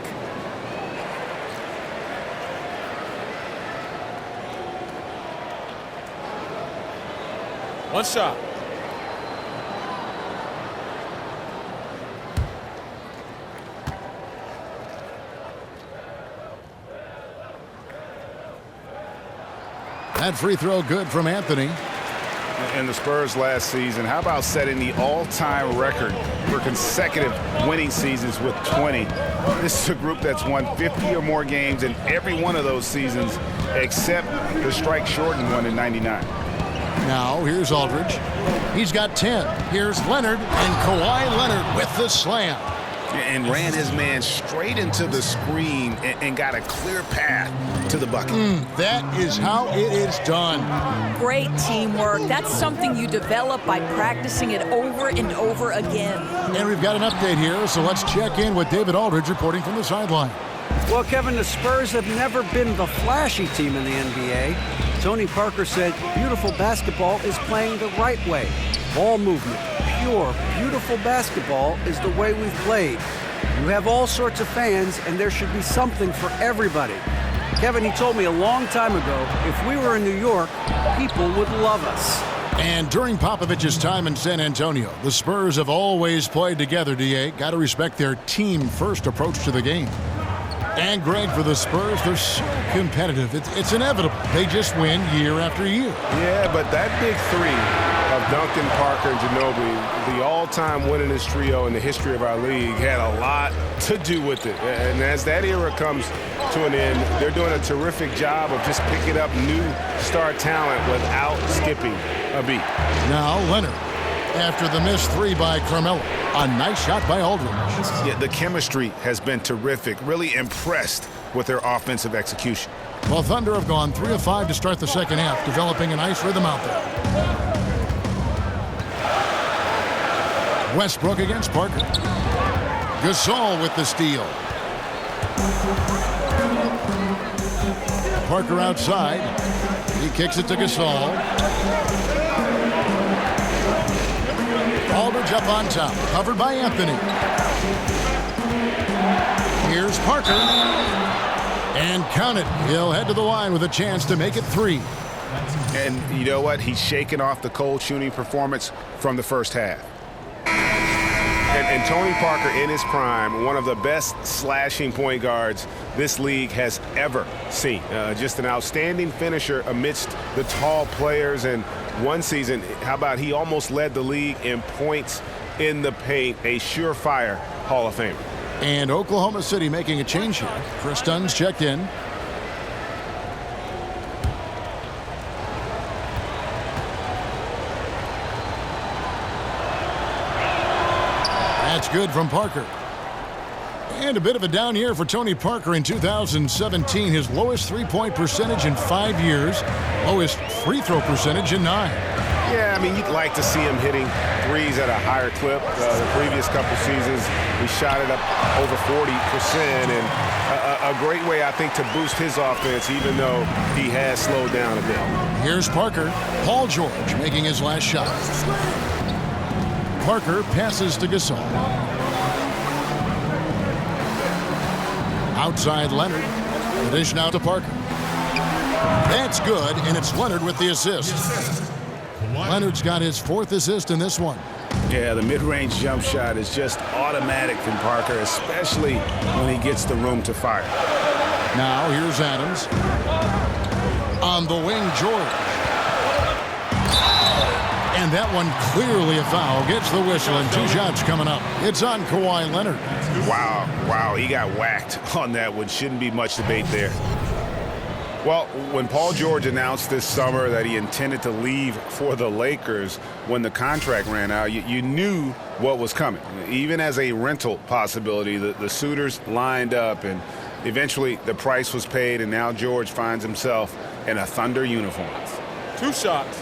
One shot. That free throw good from Anthony. And the Spurs last season, how about setting the all-time record for consecutive winning seasons with 20? This is a group that's won 50 or more games in every one of those seasons except the strike-shortened one in '99. Now, here's Aldridge. He's got 10. Here's Leonard, and Kawhi Leonard with the slam. And ran his man straight into the screen and got a clear path to the bucket. That is how it is done. Great teamwork. That's something you develop by practicing it over and over again. And we've got an update here, so let's check in with David Aldridge reporting from the sideline. Well, Kevin, the Spurs have never been the flashy team in the NBA. Tony Parker said beautiful basketball is playing the right way. Ball movement, pure, beautiful basketball is the way we've played. You have all sorts of fans, and there should be something for everybody. Kevin, he told me a long time ago, if we were in New York, people would love us. And during Popovich's time in San Antonio, the Spurs have always played together, DA. Got to respect their team-first approach to the game. And Greg, for the Spurs, they're so competitive. It's inevitable. They just win year after year. Yeah, but that big three of Duncan, Parker, and Ginobili, the all-time winningest trio in the history of our league, had a lot to do with it. And as that era comes to an end, they're doing a terrific job of just picking up new star talent without skipping a beat. Now Leonard, after the missed three by Carmelo. A nice shot by Aldridge. Yeah, the chemistry has been terrific. Really impressed with their offensive execution. Well, Thunder have gone 3 of 5 to start the second half, developing a nice rhythm out there. Westbrook against Parker. Gasol with the steal. Parker outside. He kicks it to Gasol. Aldridge up on top, covered by Anthony. Here's Parker. And count it. He'll head to the line with a chance to make it 3. And you know what? He's shaking off the cold shooting performance from the first half. And Tony Parker, in his prime, one of the best slashing point guards this league has ever seen. Just an outstanding finisher amidst the tall players. And one season, how about he almost led the league in points in the paint, a surefire Hall of Famer. And Oklahoma City making a change here. Chris Dunn's checked in. That's good from Parker. And a bit of a down year for Tony Parker in 2017. His lowest three-point percentage in 5 years. Lowest free throw percentage in 9. Yeah, I mean, you'd like to see him hitting threes at a higher clip. The previous couple seasons, he shot it up over 40%. And a great way, I think, to boost his offense, even though he has slowed down a bit. Here's Parker. Paul George making his last shot. Parker passes to Gasol. Outside Leonard. The dish now to Parker. That's good, and it's Leonard with the assist. Leonard's got his 4th assist in this one. Yeah, the mid-range jump shot is just automatic from Parker, especially when he gets the room to fire. Now here's Adams. On the wing, George. And that one clearly a foul. Gets the whistle, and 2 shots coming up. It's on Kawhi Leonard. Wow, he got whacked on that one. Shouldn't be much debate there. Well, when Paul George announced this summer that he intended to leave for the Lakers when the contract ran out, you knew what was coming. Even as a rental possibility, the suitors lined up, and eventually the price was paid, and now George finds himself in a Thunder uniform. 2 shots.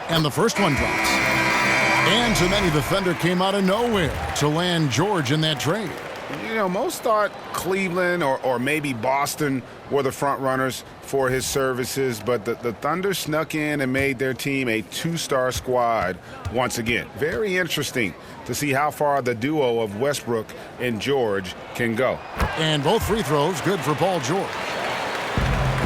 And the first one drops. And to many, the Thunder came out of nowhere to land George in that trade. You know, most thought Cleveland or maybe Boston were the front runners for his services, but the Thunder snuck in and made their team a 2-star squad once again. Very interesting to see how far the duo of Westbrook and George can go. And both free throws good for Paul George.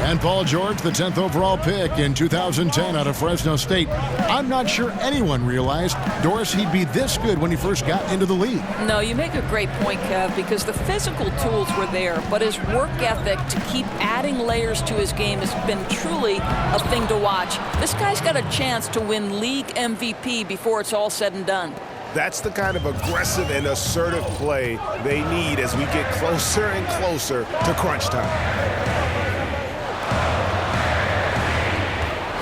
And Paul George, the 10th overall pick in 2010 out of Fresno State. I'm not sure anyone realized, Doris, he'd be this good when he first got into the league. No, you make a great point, Kev, because the physical tools were there, but his work ethic to keep adding layers to his game has been truly a thing to watch. This guy's got a chance to win league MVP before it's all said and done. That's the kind of aggressive and assertive play they need as we get closer and closer to crunch time.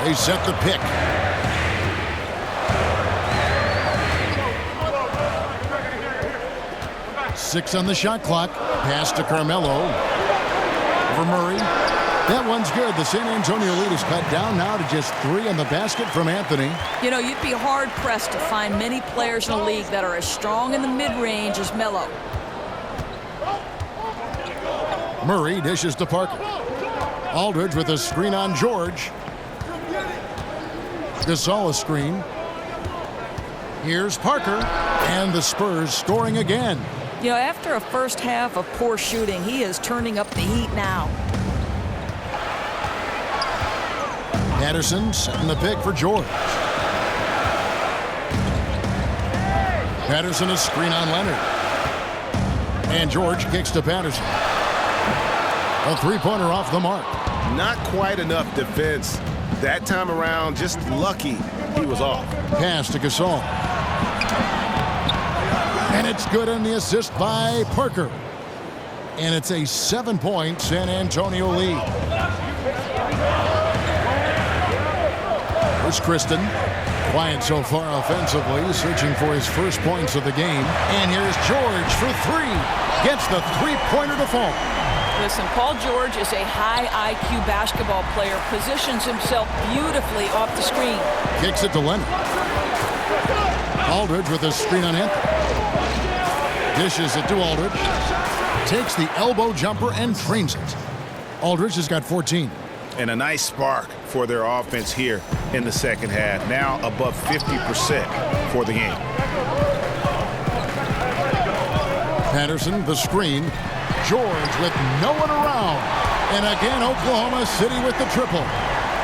They set the pick. Six on the shot clock. Pass to Carmelo. For Murray. That one's good. The San Antonio lead is cut down now to just 3 on the basket from Anthony. You know, you'd be hard-pressed to find many players in the league that are as strong in the mid-range as Melo. Murray dishes to Parker. Aldridge with a screen on George. Gasol a screen. Here's Parker. And the Spurs scoring again. You know, after a first half of poor shooting, he is turning up the heat now. Patterson setting the pick for George. Patterson a screen on Leonard. And George kicks to Patterson. A three-pointer off the mark. Not quite enough defense that time around. Just lucky he was off. Pass to Gasol. And it's good on the assist by Parker. And it's a 7-point San Antonio lead. Here's Kristen. Quiet so far offensively, searching for his first points of the game. And here's George for 3. Gets the three-pointer to fall. Listen, Paul George is a high IQ basketball player, positions himself beautifully off the screen. Kicks it to Leonard. Aldridge with a screen on Anthony. Dishes it to Aldridge. Takes the elbow jumper and frames it. Aldridge has got 14. And a nice spark for their offense here in the second half. Now above 50% for the game. Patterson, the screen. George with no one around. And again, Oklahoma City with the triple.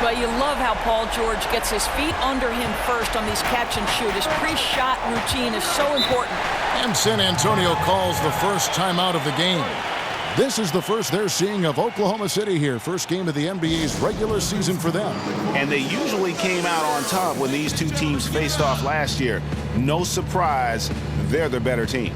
But you love how Paul George gets his feet under him first on these catch and shoot. His pre-shot routine is so important. And San Antonio calls the first timeout of the game. This is the first they're seeing of Oklahoma City here. First game of the NBA's regular season for them. And they usually came out on top when these two teams faced off last year. No surprise, they're the better team.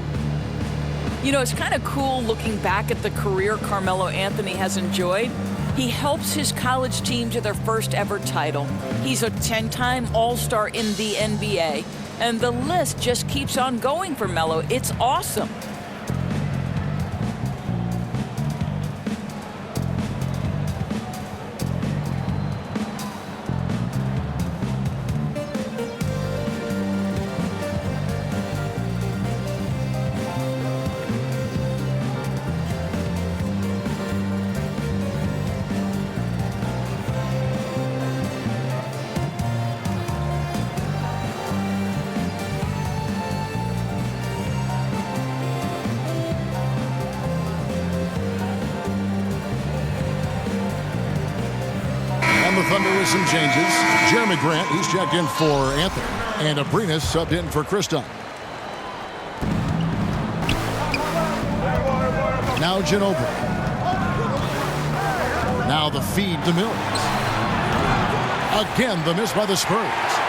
You know, it's kind of cool looking back at the career Carmelo Anthony has enjoyed. He helps his college team to their first ever title. He's a 10-time All-Star in the NBA. And the list just keeps on going for Melo. It's awesome. The Thunder with some changes. Jeremy Grant, he's checked in for Anthony. And Abrinas subbed in for Chris Dunn. Now Ginobili. Now the feed to Mills. Again, the miss by the Spurs.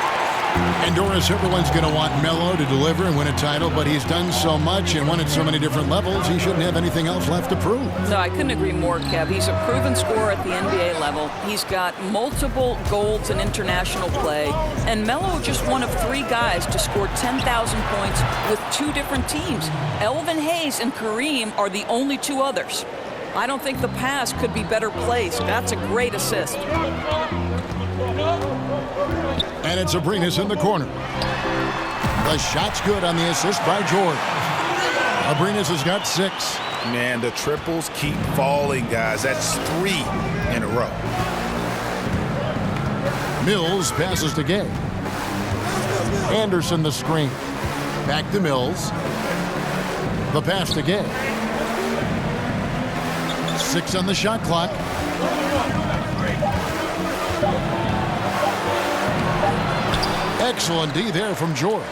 And Doris, everyone's going to want Melo to deliver and win a title, but he's done so much and won at so many different levels, he shouldn't have anything else left to prove. No, I couldn't agree more, Kev. He's a proven scorer at the NBA level. He's got multiple golds in international play. And Melo just one of 3 guys to score 10,000 points with 2 different teams. Elvin Hayes and Kareem are the only 2 others. I don't think the pass could be better placed. That's a great assist. And it's Abrinas in the corner. The shot's good on the assist by George. Abrinas has got 6. Man, the triples keep falling, guys. That's 3 in a row. Mills passes to Gay. Anderson the screen. Back to Mills. The pass to Gay. 6 on the shot clock. Excellent D there from George.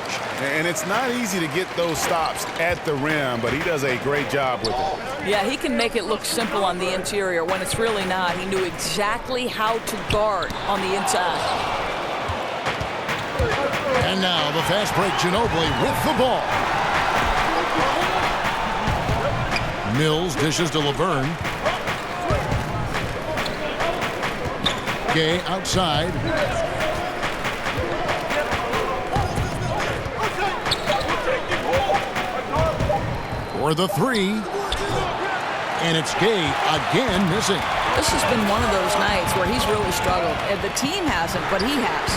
And it's not easy to get those stops at the rim, but he does a great job with it. Yeah, he can make it look simple on the interior when it's really not. He knew exactly how to guard on the inside. And now the fast break, Ginobili with the ball. Mills dishes to Laverne. Gay outside. For the 3. And it's Gay again missing. This has been one of those nights where he's really struggled. And the team hasn't, but he has.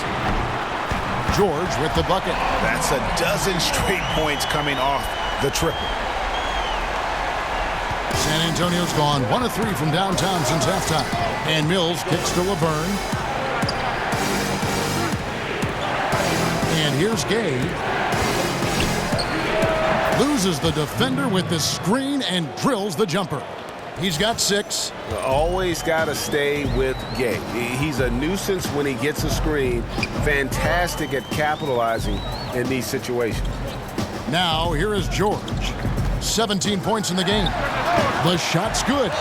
George with the bucket. That's a dozen straight points coming off the triple. San Antonio's gone 1 of 3 from downtown since halftime. And Mills kicks to Laverne. And here's Gay. Loses the defender with the screen and drills the jumper. He's got 6. Always got to stay with Gay. He's a nuisance when he gets a screen. Fantastic at capitalizing in these situations. Now here is George. 17 points in the game. The shot's good.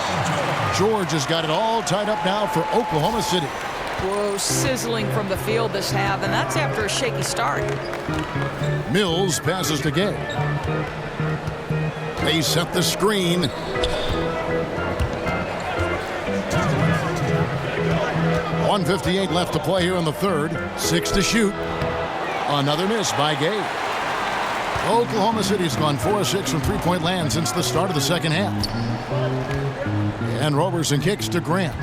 George has got it all tied up now for Oklahoma City. Whoa, sizzling from the field this half, and that's after a shaky start. Mills passes to Gay. They set the screen. .158 left to play here in the third. 6 to shoot. Another miss by Gay. Oklahoma City's gone 4 of 6 from three-point land since the start of the second half. And Roberson kicks to Grant.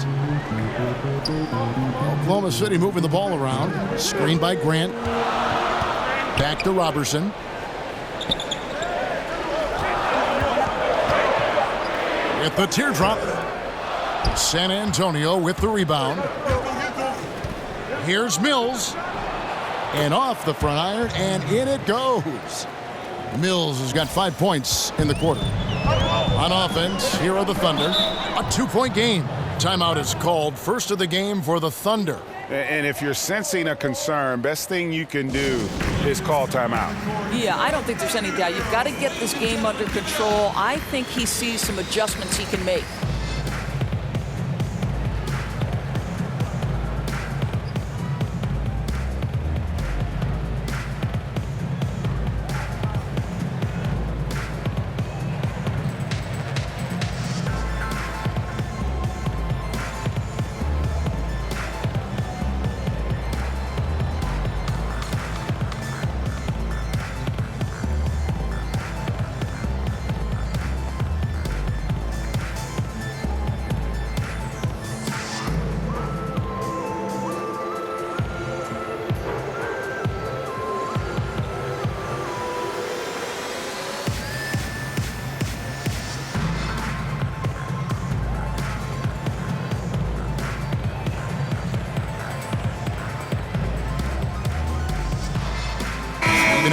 Oklahoma City moving the ball around. Screen by Grant. Back to Roberson. With the teardrop. San Antonio with the rebound. Here's Mills. And off the front iron, and in it goes. Mills has got 5 points in the quarter. On offense, here are the Thunder. A 2-point game. Timeout is called. First of the game for the Thunder. And if you're sensing a concern, best thing you can do is call timeout. Yeah, I don't think there's any doubt. You've got to get this game under control. I think he sees some adjustments he can make.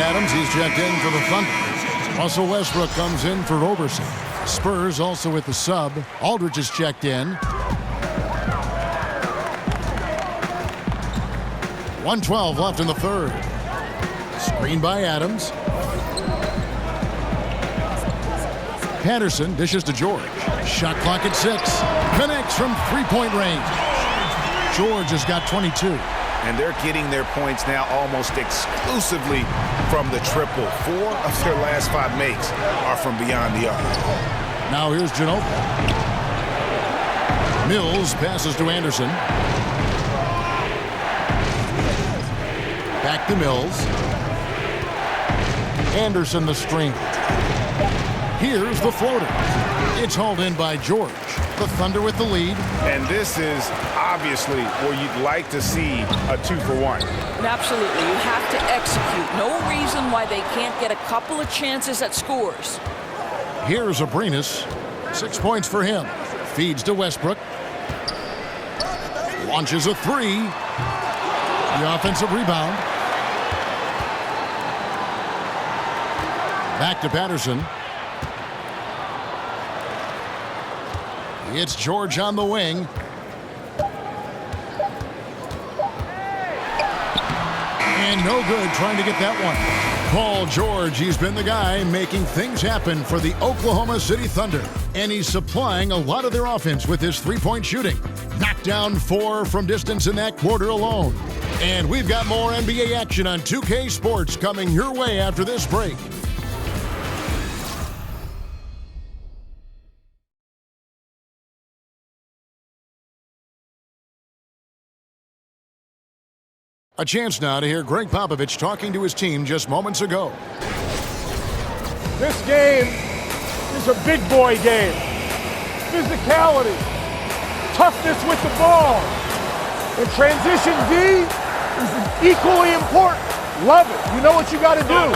Adams, he's checked in for the Thunder. Russell Westbrook comes in for Roberson. Spurs also with the sub. Aldridge is checked in. 1:12 left in the third. Screen by Adams. Patterson dishes to George. Shot clock at 6. Connects from three-point range. George has got 22. And they're getting their points now almost exclusively from the triple. 4 of their last 5 makes are from beyond the arc. Now here's Ginobili. Mills passes to Anderson. Back to Mills. Anderson the string. Here's the floater. It's hauled in by George. The Thunder with the lead. And this is obviously where you'd like to see a 2-for-1. Absolutely. You have to execute. No reason why they can't get a couple of chances at scores. Here's Abrinas. 6 points for him. Feeds to Westbrook. Launches a 3. The offensive rebound. Back to Patterson. It's George on the wing. And no good trying to get that one. Paul George, he's been the guy making things happen for the Oklahoma City Thunder. And he's supplying a lot of their offense with his three-point shooting. Knocked down 4 from distance in that quarter alone. And we've got more NBA action on 2K Sports coming your way after this break. A chance now to hear Greg Popovich talking to his team just moments ago. This game is a big boy game. Physicality, toughness with the ball, and transition D is equally important. Love it. You know what you got to do.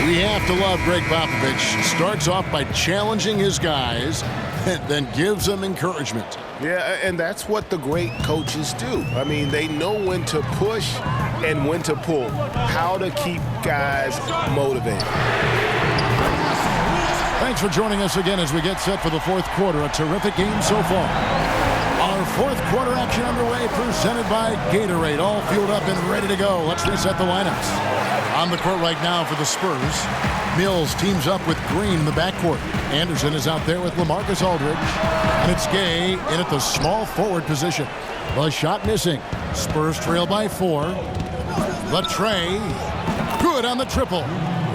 We have to love Greg Popovich. Starts off by challenging his guys, and then gives them encouragement. Yeah, and that's what the great coaches do. I mean, they know when to push and when to pull, how to keep guys motivated. Thanks for joining us again as we get set for the fourth quarter. A terrific game so far. Our fourth quarter action underway, presented by Gatorade. All fueled up and ready to go. Let's reset the lineups. On the court right now for the Spurs, Mills teams up with Green in the backcourt. Anderson is out there with LaMarcus Aldridge. And it's Gay in at the small forward position. The shot missing. Spurs trail by 4. The tray. Good on the triple.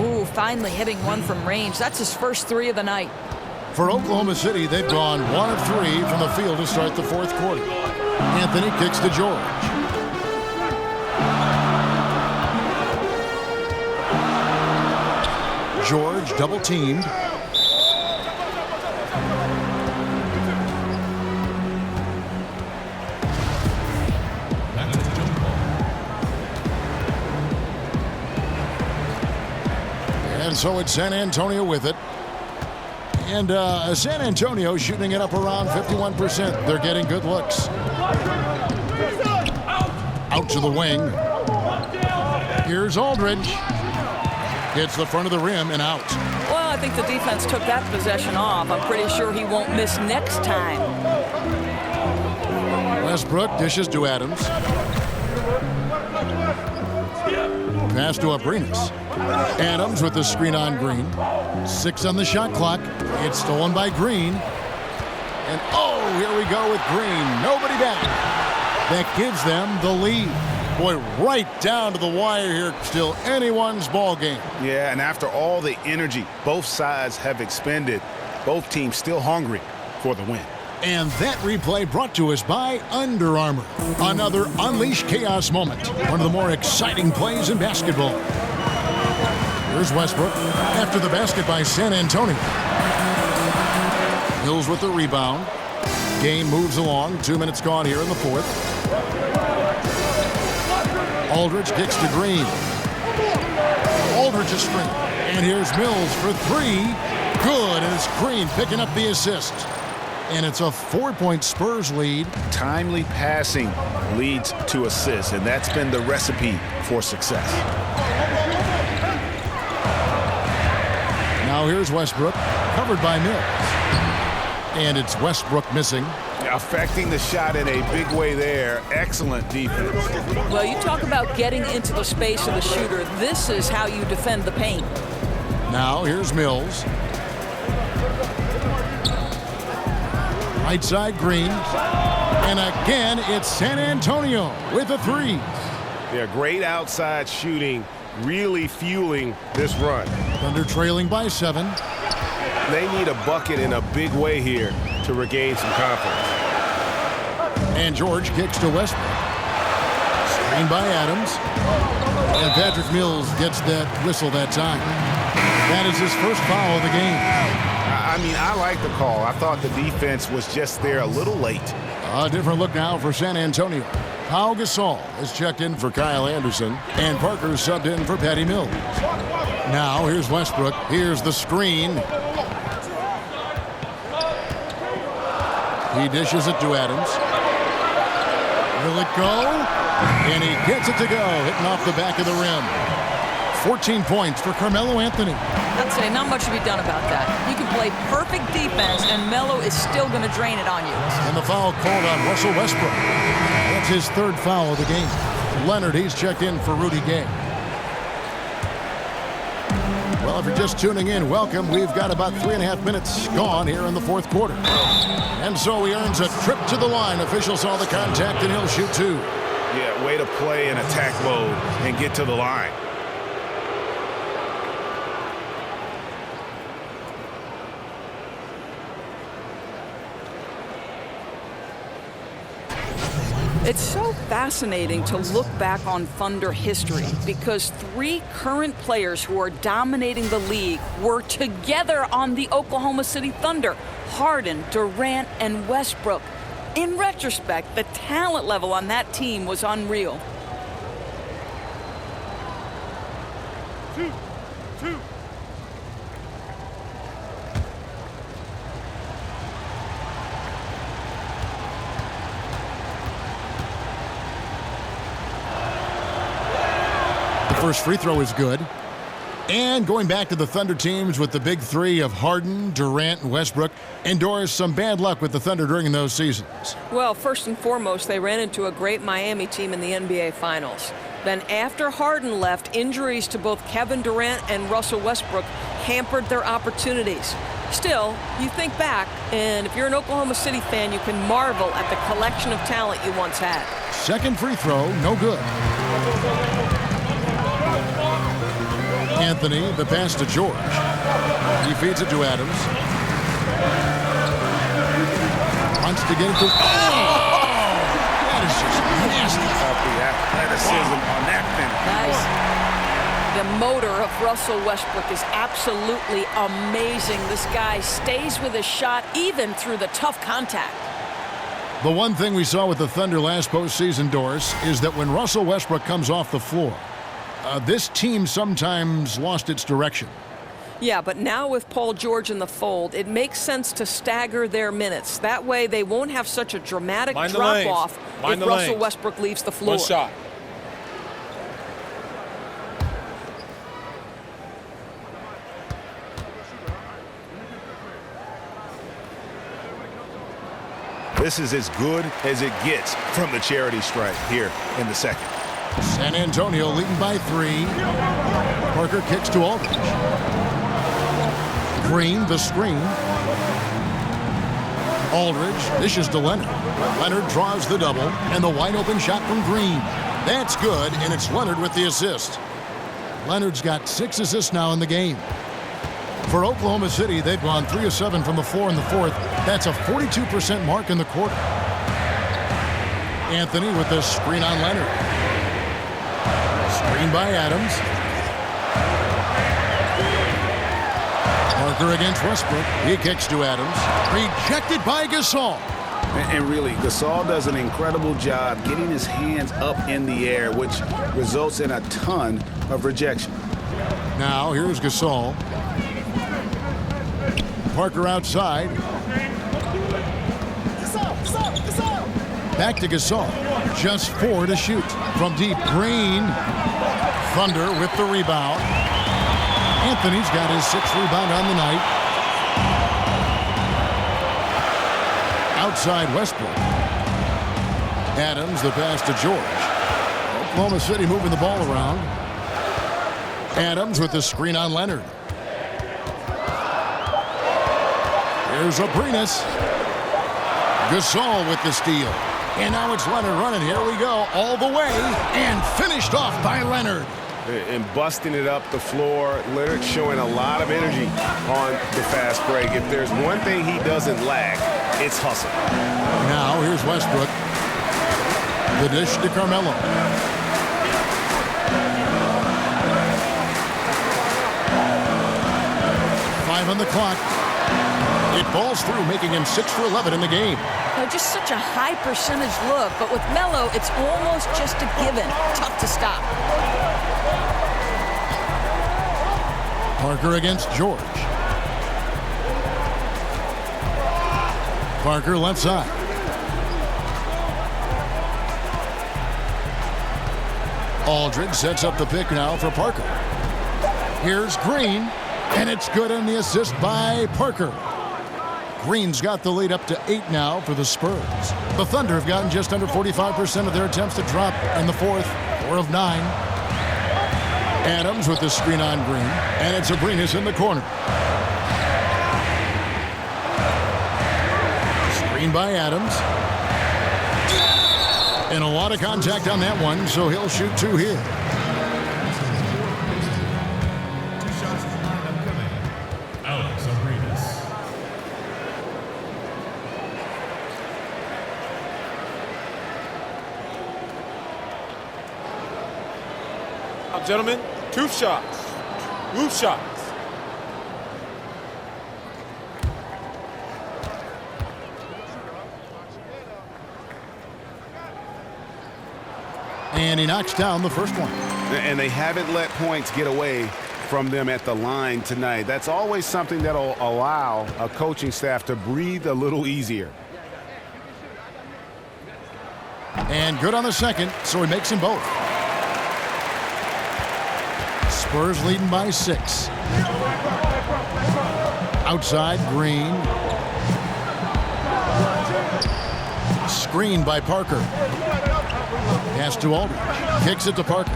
Ooh, finally hitting one from range. That's his first 3 of the night. For Oklahoma City, they've gone 1 of 3 from the field to start the fourth quarter. Anthony kicks to George. George double teamed. And so it's San Antonio with it. And San Antonio shooting it up around 51%. They're getting good looks. Out to the wing. Here's Aldridge. Hits the front of the rim and out. Well, I think the defense took that possession off. I'm pretty sure he won't miss next time. Westbrook dishes to Adams. Pass to Abrinas. Adams with the screen on Green. 6 on the shot clock. It's stolen by Green. And oh, here we go with Green. Nobody back. That gives them the lead. Boy, right down to the wire here. Still anyone's ball game. Yeah, and after all the energy both sides have expended, both teams still hungry for the win. And that replay brought to us by Under Armour. Another Unleash Chaos moment. One of the more exciting plays in basketball. Here's Westbrook after the basket by San Antonio. Mills with the rebound. Game moves along. 2 minutes gone here in the fourth. Aldridge kicks to Green. Aldridge is straight. And here's Mills for 3. Good, and it's Green picking up the assist. And it's a 4-point Spurs lead. Timely passing leads to assists, and that's been the recipe for success. Now here's Westbrook, covered by Mills. And it's Westbrook missing. Affecting the shot in a big way there. Excellent defense. Well, you talk about getting into the space of the shooter. This is how you defend the paint. Now here's Mills. Right side Green. And again, it's San Antonio with a 3. Yeah, great outside shooting, really fueling this run. Thunder trailing by 7. They need a bucket in a big way here to regain some confidence. And George kicks to Westbrook. Screened by Adams. And Patrick Mills gets that whistle that time. That is his first foul of the game. I mean, I like the call. I thought the defense was just there a little late. A different look now for San Antonio. Pau Gasol is checked in for Kyle Anderson, and Parker subbed in for Patty Mills. Now here's Westbrook. Here's the screen. He dishes it to Adams. Will it go? And he gets it to go, hitting off the back of the rim. 14 points for Carmelo Anthony. I'd say not much to be done about that. You can play perfect defense, and Melo is still going to drain it on you. And the foul called on Russell Westbrook. That's his 3rd foul of the game. Leonard, he's checked in for Rudy Gay. Well, if you're just tuning in, welcome. We've got about 3.5 minutes gone here in the 4th quarter. And so he earns a trip to the line. Official saw the contact, and he'll shoot 2. Yeah, way to play in attack mode and get to the line. It's so fascinating to look back on Thunder history because 3 current players who are dominating the league were together on the Oklahoma City Thunder: Harden, Durant, and Westbrook. In retrospect, the talent level on that team was unreal. 2. First free throw is good. And going back to the Thunder teams with the big 3 of Harden, Durant, and Westbrook, endures some bad luck with the Thunder during those seasons. Well, first and foremost, they ran into a great Miami team in the NBA Finals. Then after Harden left, injuries to both Kevin Durant and Russell Westbrook hampered their opportunities. Still, you think back, and if you're an Oklahoma City fan, you can marvel at the collection of talent you once had. Second free throw, no good. Anthony, the pass to George. He feeds it to Adams. Wants to get it to... Oh! That is just nasty. The athleticism on that Guys, the motor of Russell Westbrook is absolutely amazing. This guy stays with his shot even through the tough contact. The one thing we saw with the Thunder last postseason, Doris, is that when Russell Westbrook comes off the floor, this team sometimes lost its direction. Yeah, but now with Paul George in the fold, it makes sense to stagger their minutes. That way they won't have such a dramatic drop-off if Russell Westbrook leaves the floor. One shot. This is as good as it gets from the charity stripe here in the second. San Antonio leading by 3. Parker kicks to Aldridge. Green, the screen. Aldridge dishes to Leonard. Leonard draws the double, and the wide open shot from Green. That's good, and it's Leonard with the assist. Leonard's got 6 assists now in the game. For Oklahoma City, they've gone 3 of 7 from the floor in the fourth. That's a 42% mark in the quarter. Anthony with the screen on Leonard. Screen by Adams. Parker against Westbrook. He kicks to Adams. Rejected by Gasol. And really, Gasol does an incredible job getting his hands up in the air, which results in a ton of rejection. Now, here's Gasol. Parker outside. Back to Gasol. Just 4 to shoot. From deep, Green. Thunder with the rebound. Anthony's got his 6th rebound on the night. Outside Westbrook. Adams, the pass to George. Oklahoma City moving the ball around. Adams with the screen on Leonard. Here's Abrinas. Gasol with the steal. And now it's Leonard running. Here we go. All the way. And finished off by Leonard. And busting it up the floor. Leonard showing a lot of energy on the fast break. If there's one thing he doesn't lack, it's hustle. Now here's Westbrook. The dish to Carmelo. Five on the clock. It falls through, making him 6 for 11 in the game. Just such a high percentage look, but with Melo, it's almost just a given. Tough to stop. Parker against George. Parker left side. Aldridge sets up the pick now for Parker. Here's Green, and it's good on the assist by Parker. Green's got the lead up to 8 now for the Spurs. The Thunder have gotten just under 45% of their attempts to drop in the fourth, 4 of 9. Adams with the screen on Green, and it's Abrinas in the corner. Screen by Adams. And a lot of contact on that one, so he'll shoot 2 here. Gentlemen, 2 shots. Move shots. And he knocks down the first one. And they haven't let points get away from them at the line tonight. That's always something that'll allow a coaching staff to breathe a little easier. And good on the second, so he makes them both. Spurs leading by 6. Outside, Green. Screen by Parker. Pass to Aldridge. Kicks it to Parker.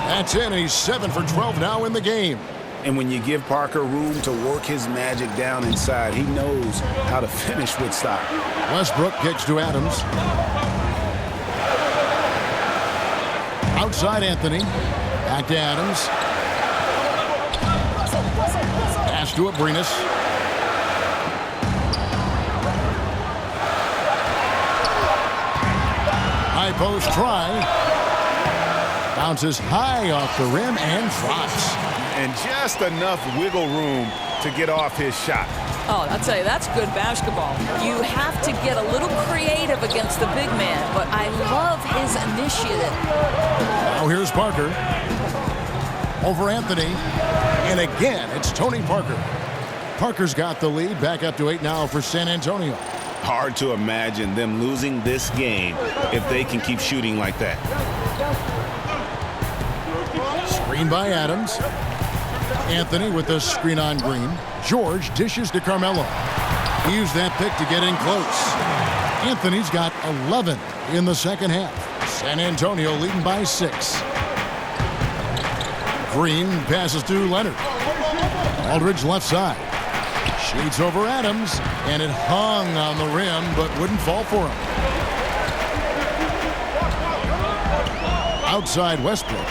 That's in, and he's 7 for 12 now in the game. And when you give Parker room to work his magic down inside, he knows how to finish with style. Westbrook kicks to Adams. Outside Anthony. Back to Adams. Pass to Abrinas. High post try. Bounces high off the rim and drops. And just enough wiggle room to get off his shot. Oh, I'll tell you, that's good basketball. You have to get a little creative against the big man, but I love his initiative. Now here's Parker. Over Anthony. And again, it's Tony Parker. Parker's got the lead, back up to 8 now for San Antonio. Hard to imagine them losing this game if they can keep shooting like that. Screen by Adams. Anthony with the screen on Green. George dishes to Carmelo. He used that pick to get in close. Anthony's got 11 in the second half. San Antonio leading by 6. Green passes to Leonard. Aldridge left side. Shades over Adams, and it hung on the rim, but wouldn't fall for him. Outside Westbrook.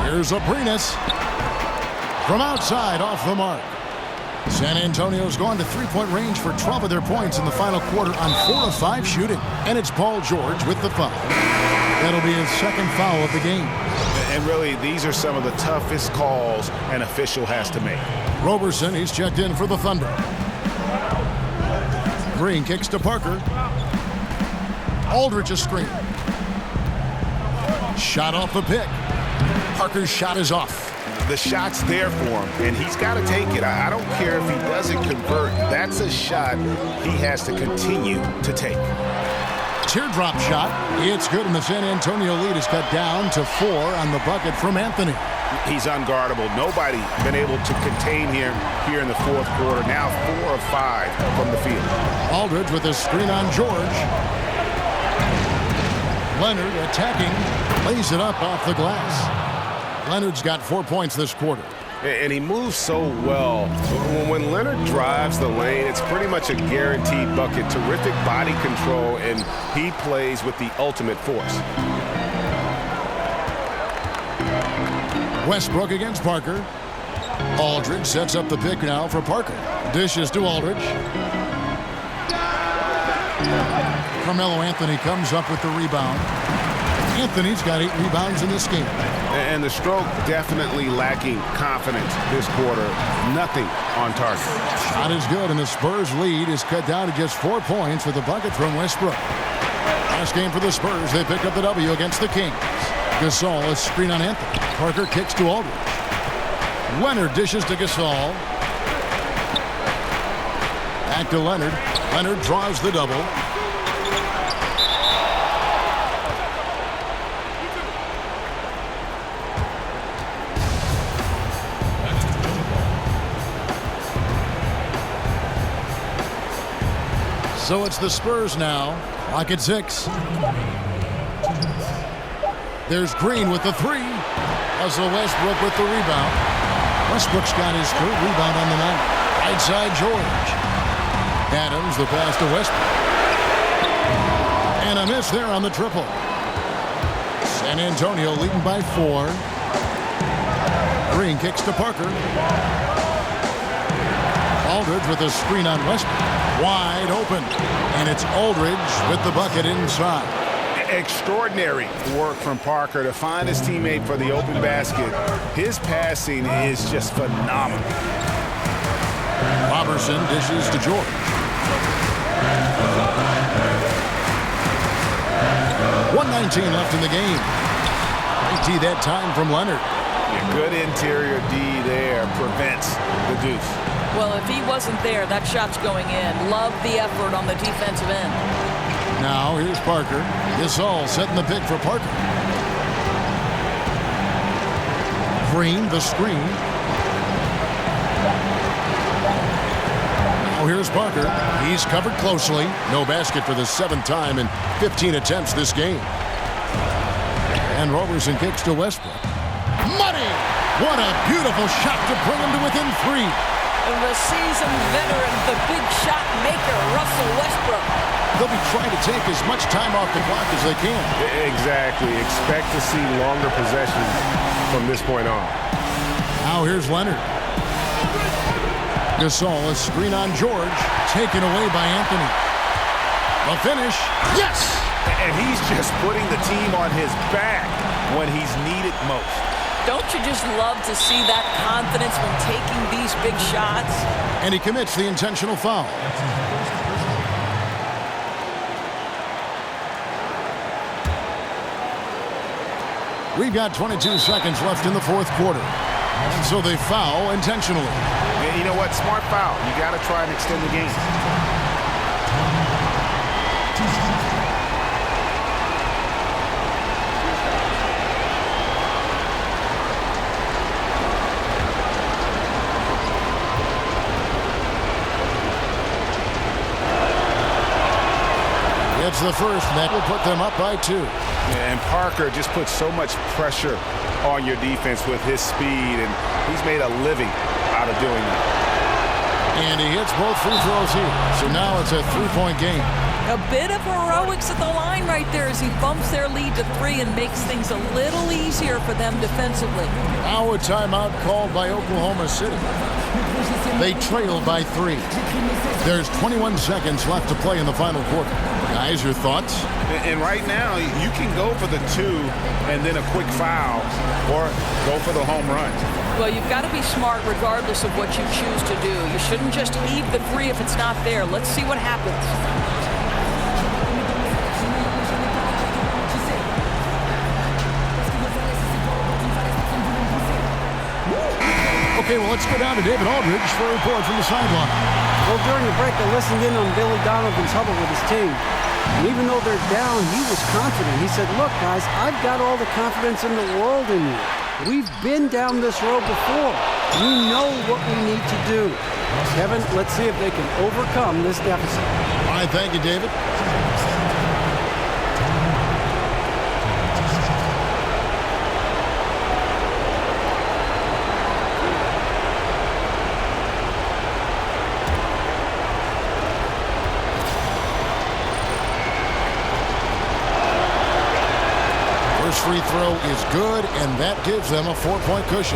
Here's Aprinas. From outside, off the mark. San Antonio's gone to three-point range for 12 of their points in the final quarter on 4 of 5 shooting. And it's Paul George with the foul. That'll be his second foul of the game. And really, these are some of the toughest calls an official has to make. Roberson, he's checked in for the Thunder. Green kicks to Parker. Aldridge a screen. Shot off the pick. Parker's shot is off. The shot's there for him, and he's got to take it. I don't care if he doesn't convert. That's a shot he has to continue to take. Teardrop shot. It's good, and the San Antonio lead is cut down to 4 on the bucket from Anthony. He's unguardable. Nobody been able to contain him here in the fourth quarter. Now 4 of 5 from the field. Aldridge with a screen on George. Leonard attacking, lays it up off the glass. Leonard's got 4 points this quarter. And he moves so well. When Leonard drives the lane, it's pretty much a guaranteed bucket. Terrific body control, and he plays with the ultimate force. Westbrook against Parker. Aldridge sets up the pick now for Parker. Dishes to Aldridge. Carmelo Anthony comes up with the rebound. Anthony's got 8 rebounds in this game. And the stroke definitely lacking confidence this quarter. Nothing on target. Shot is good, and the Spurs lead is cut down to just 4 points with a bucket from Westbrook. Last game for the Spurs, they pick up the W against the Kings. Gasol is screen on Anthony. Parker kicks to Aldridge. Leonard dishes to Gasol. Back to Leonard. Leonard draws the double. So it's the Spurs now. Clock at 6. There's Green with the 3. Russell Westbrook with the rebound. Westbrook's got his 3rd rebound on the night. Right side George. Adams the pass to Westbrook. And a miss there on the triple. San Antonio leading by 4. Green kicks to Parker. Aldridge with a screen on Westbrook. Wide open. And it's Aldridge with the bucket inside. Extraordinary work from Parker to find his teammate for the open basket. His passing is just phenomenal. Robertson dishes to George. 1:19 left in the game. AT that time from Leonard. Good interior D there prevents the deuce. Well, if he wasn't there, that shot's going in. Love the effort on the defensive end. Now here's Parker. Gasol setting the pick for Parker. Green the screen. Now here's Parker. He's covered closely. No basket for the 7th time in 15 attempts this game. And Roberson kicks to Westbrook. Money! What a beautiful shot to bring him to within 3. And the seasoned veteran, the big shot maker, Russell Westbrook. They'll be trying to take as much time off the clock as they can. Exactly. Expect to see longer possessions from this point on. Now here's Leonard. Gasol, a screen on George, taken away by Anthony. The finish, yes! And he's just putting the team on his back when he's needed most. Don't you just love to see that confidence when taking these big shots? And he commits the intentional foul. We've got 22 seconds left in the 4th quarter. So they foul intentionally. And you know what? Smart foul. You got to try and extend the game. That's the first. That will put them up by 2. And Parker just puts so much pressure on your defense with his speed, and he's made a living out of doing that. And he hits both free throws here. So now it's a 3-point game. A bit of heroics at the line right there as he bumps their lead to 3 and makes things a little easier for them defensively. Now a timeout called by Oklahoma City. They trail by 3. There's 21 seconds left to play in the final quarter. Guys, your thoughts? And right now, you can go for the 2 and then a quick foul or go for the home run. Well, you've got to be smart regardless of what you choose to do. You shouldn't just heave the 3 if it's not there. Let's see what happens. Okay, well, let's go down to David Aldridge for a report from the sideline. Well, during the break, I listened in on Billy Donovan's huddle with his team. And even though they're down, he was confident. He said, look, guys, I've got all the confidence in the world in you. We've been down this road before. We know what we need to do. Kevin, let's see if they can overcome this deficit. All right, thank you, David. Free throw is good, and that gives them a 4-point cushion.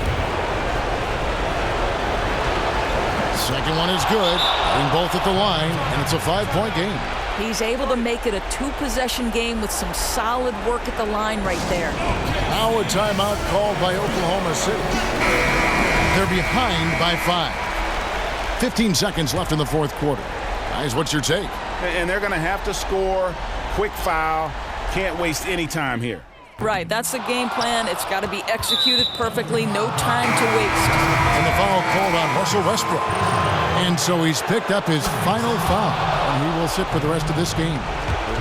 Second one is good, hitting both at the line, and it's a 5-point game. He's able to make it a 2-possession game with some solid work at the line right there. Now a timeout called by Oklahoma City. They're behind by 5. 15 seconds left in the fourth quarter. Guys, what's your take? And they're going to have to score. Quick foul. Can't waste any time here. Right, that's the game plan. It's got to be executed perfectly. No time to waste. And the foul called on Russell Westbrook. And so he's picked up his final foul, and he will sit for the rest of this game.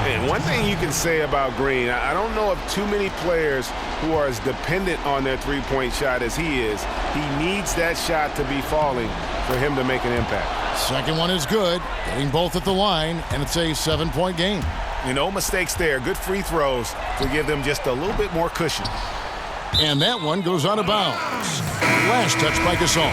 And one thing you can say about Green, I don't know of too many players who are as dependent on their three-point shot as he is. He needs that shot to be falling for him to make an impact. Second one is good, hitting both at the line, and it's a 7-point game. And no mistakes there. Good free throws to give them just a little bit more cushion. And that one goes out of bounds. Last touch by Gasol.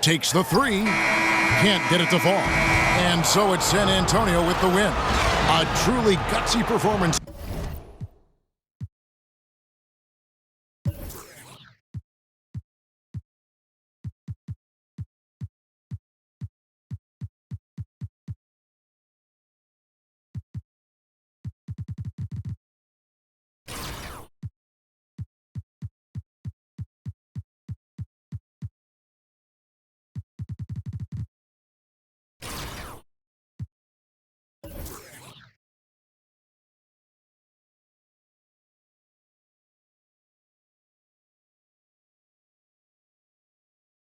Takes the 3. Can't get it to fall. And so it's San Antonio with the win. A truly gutsy performance.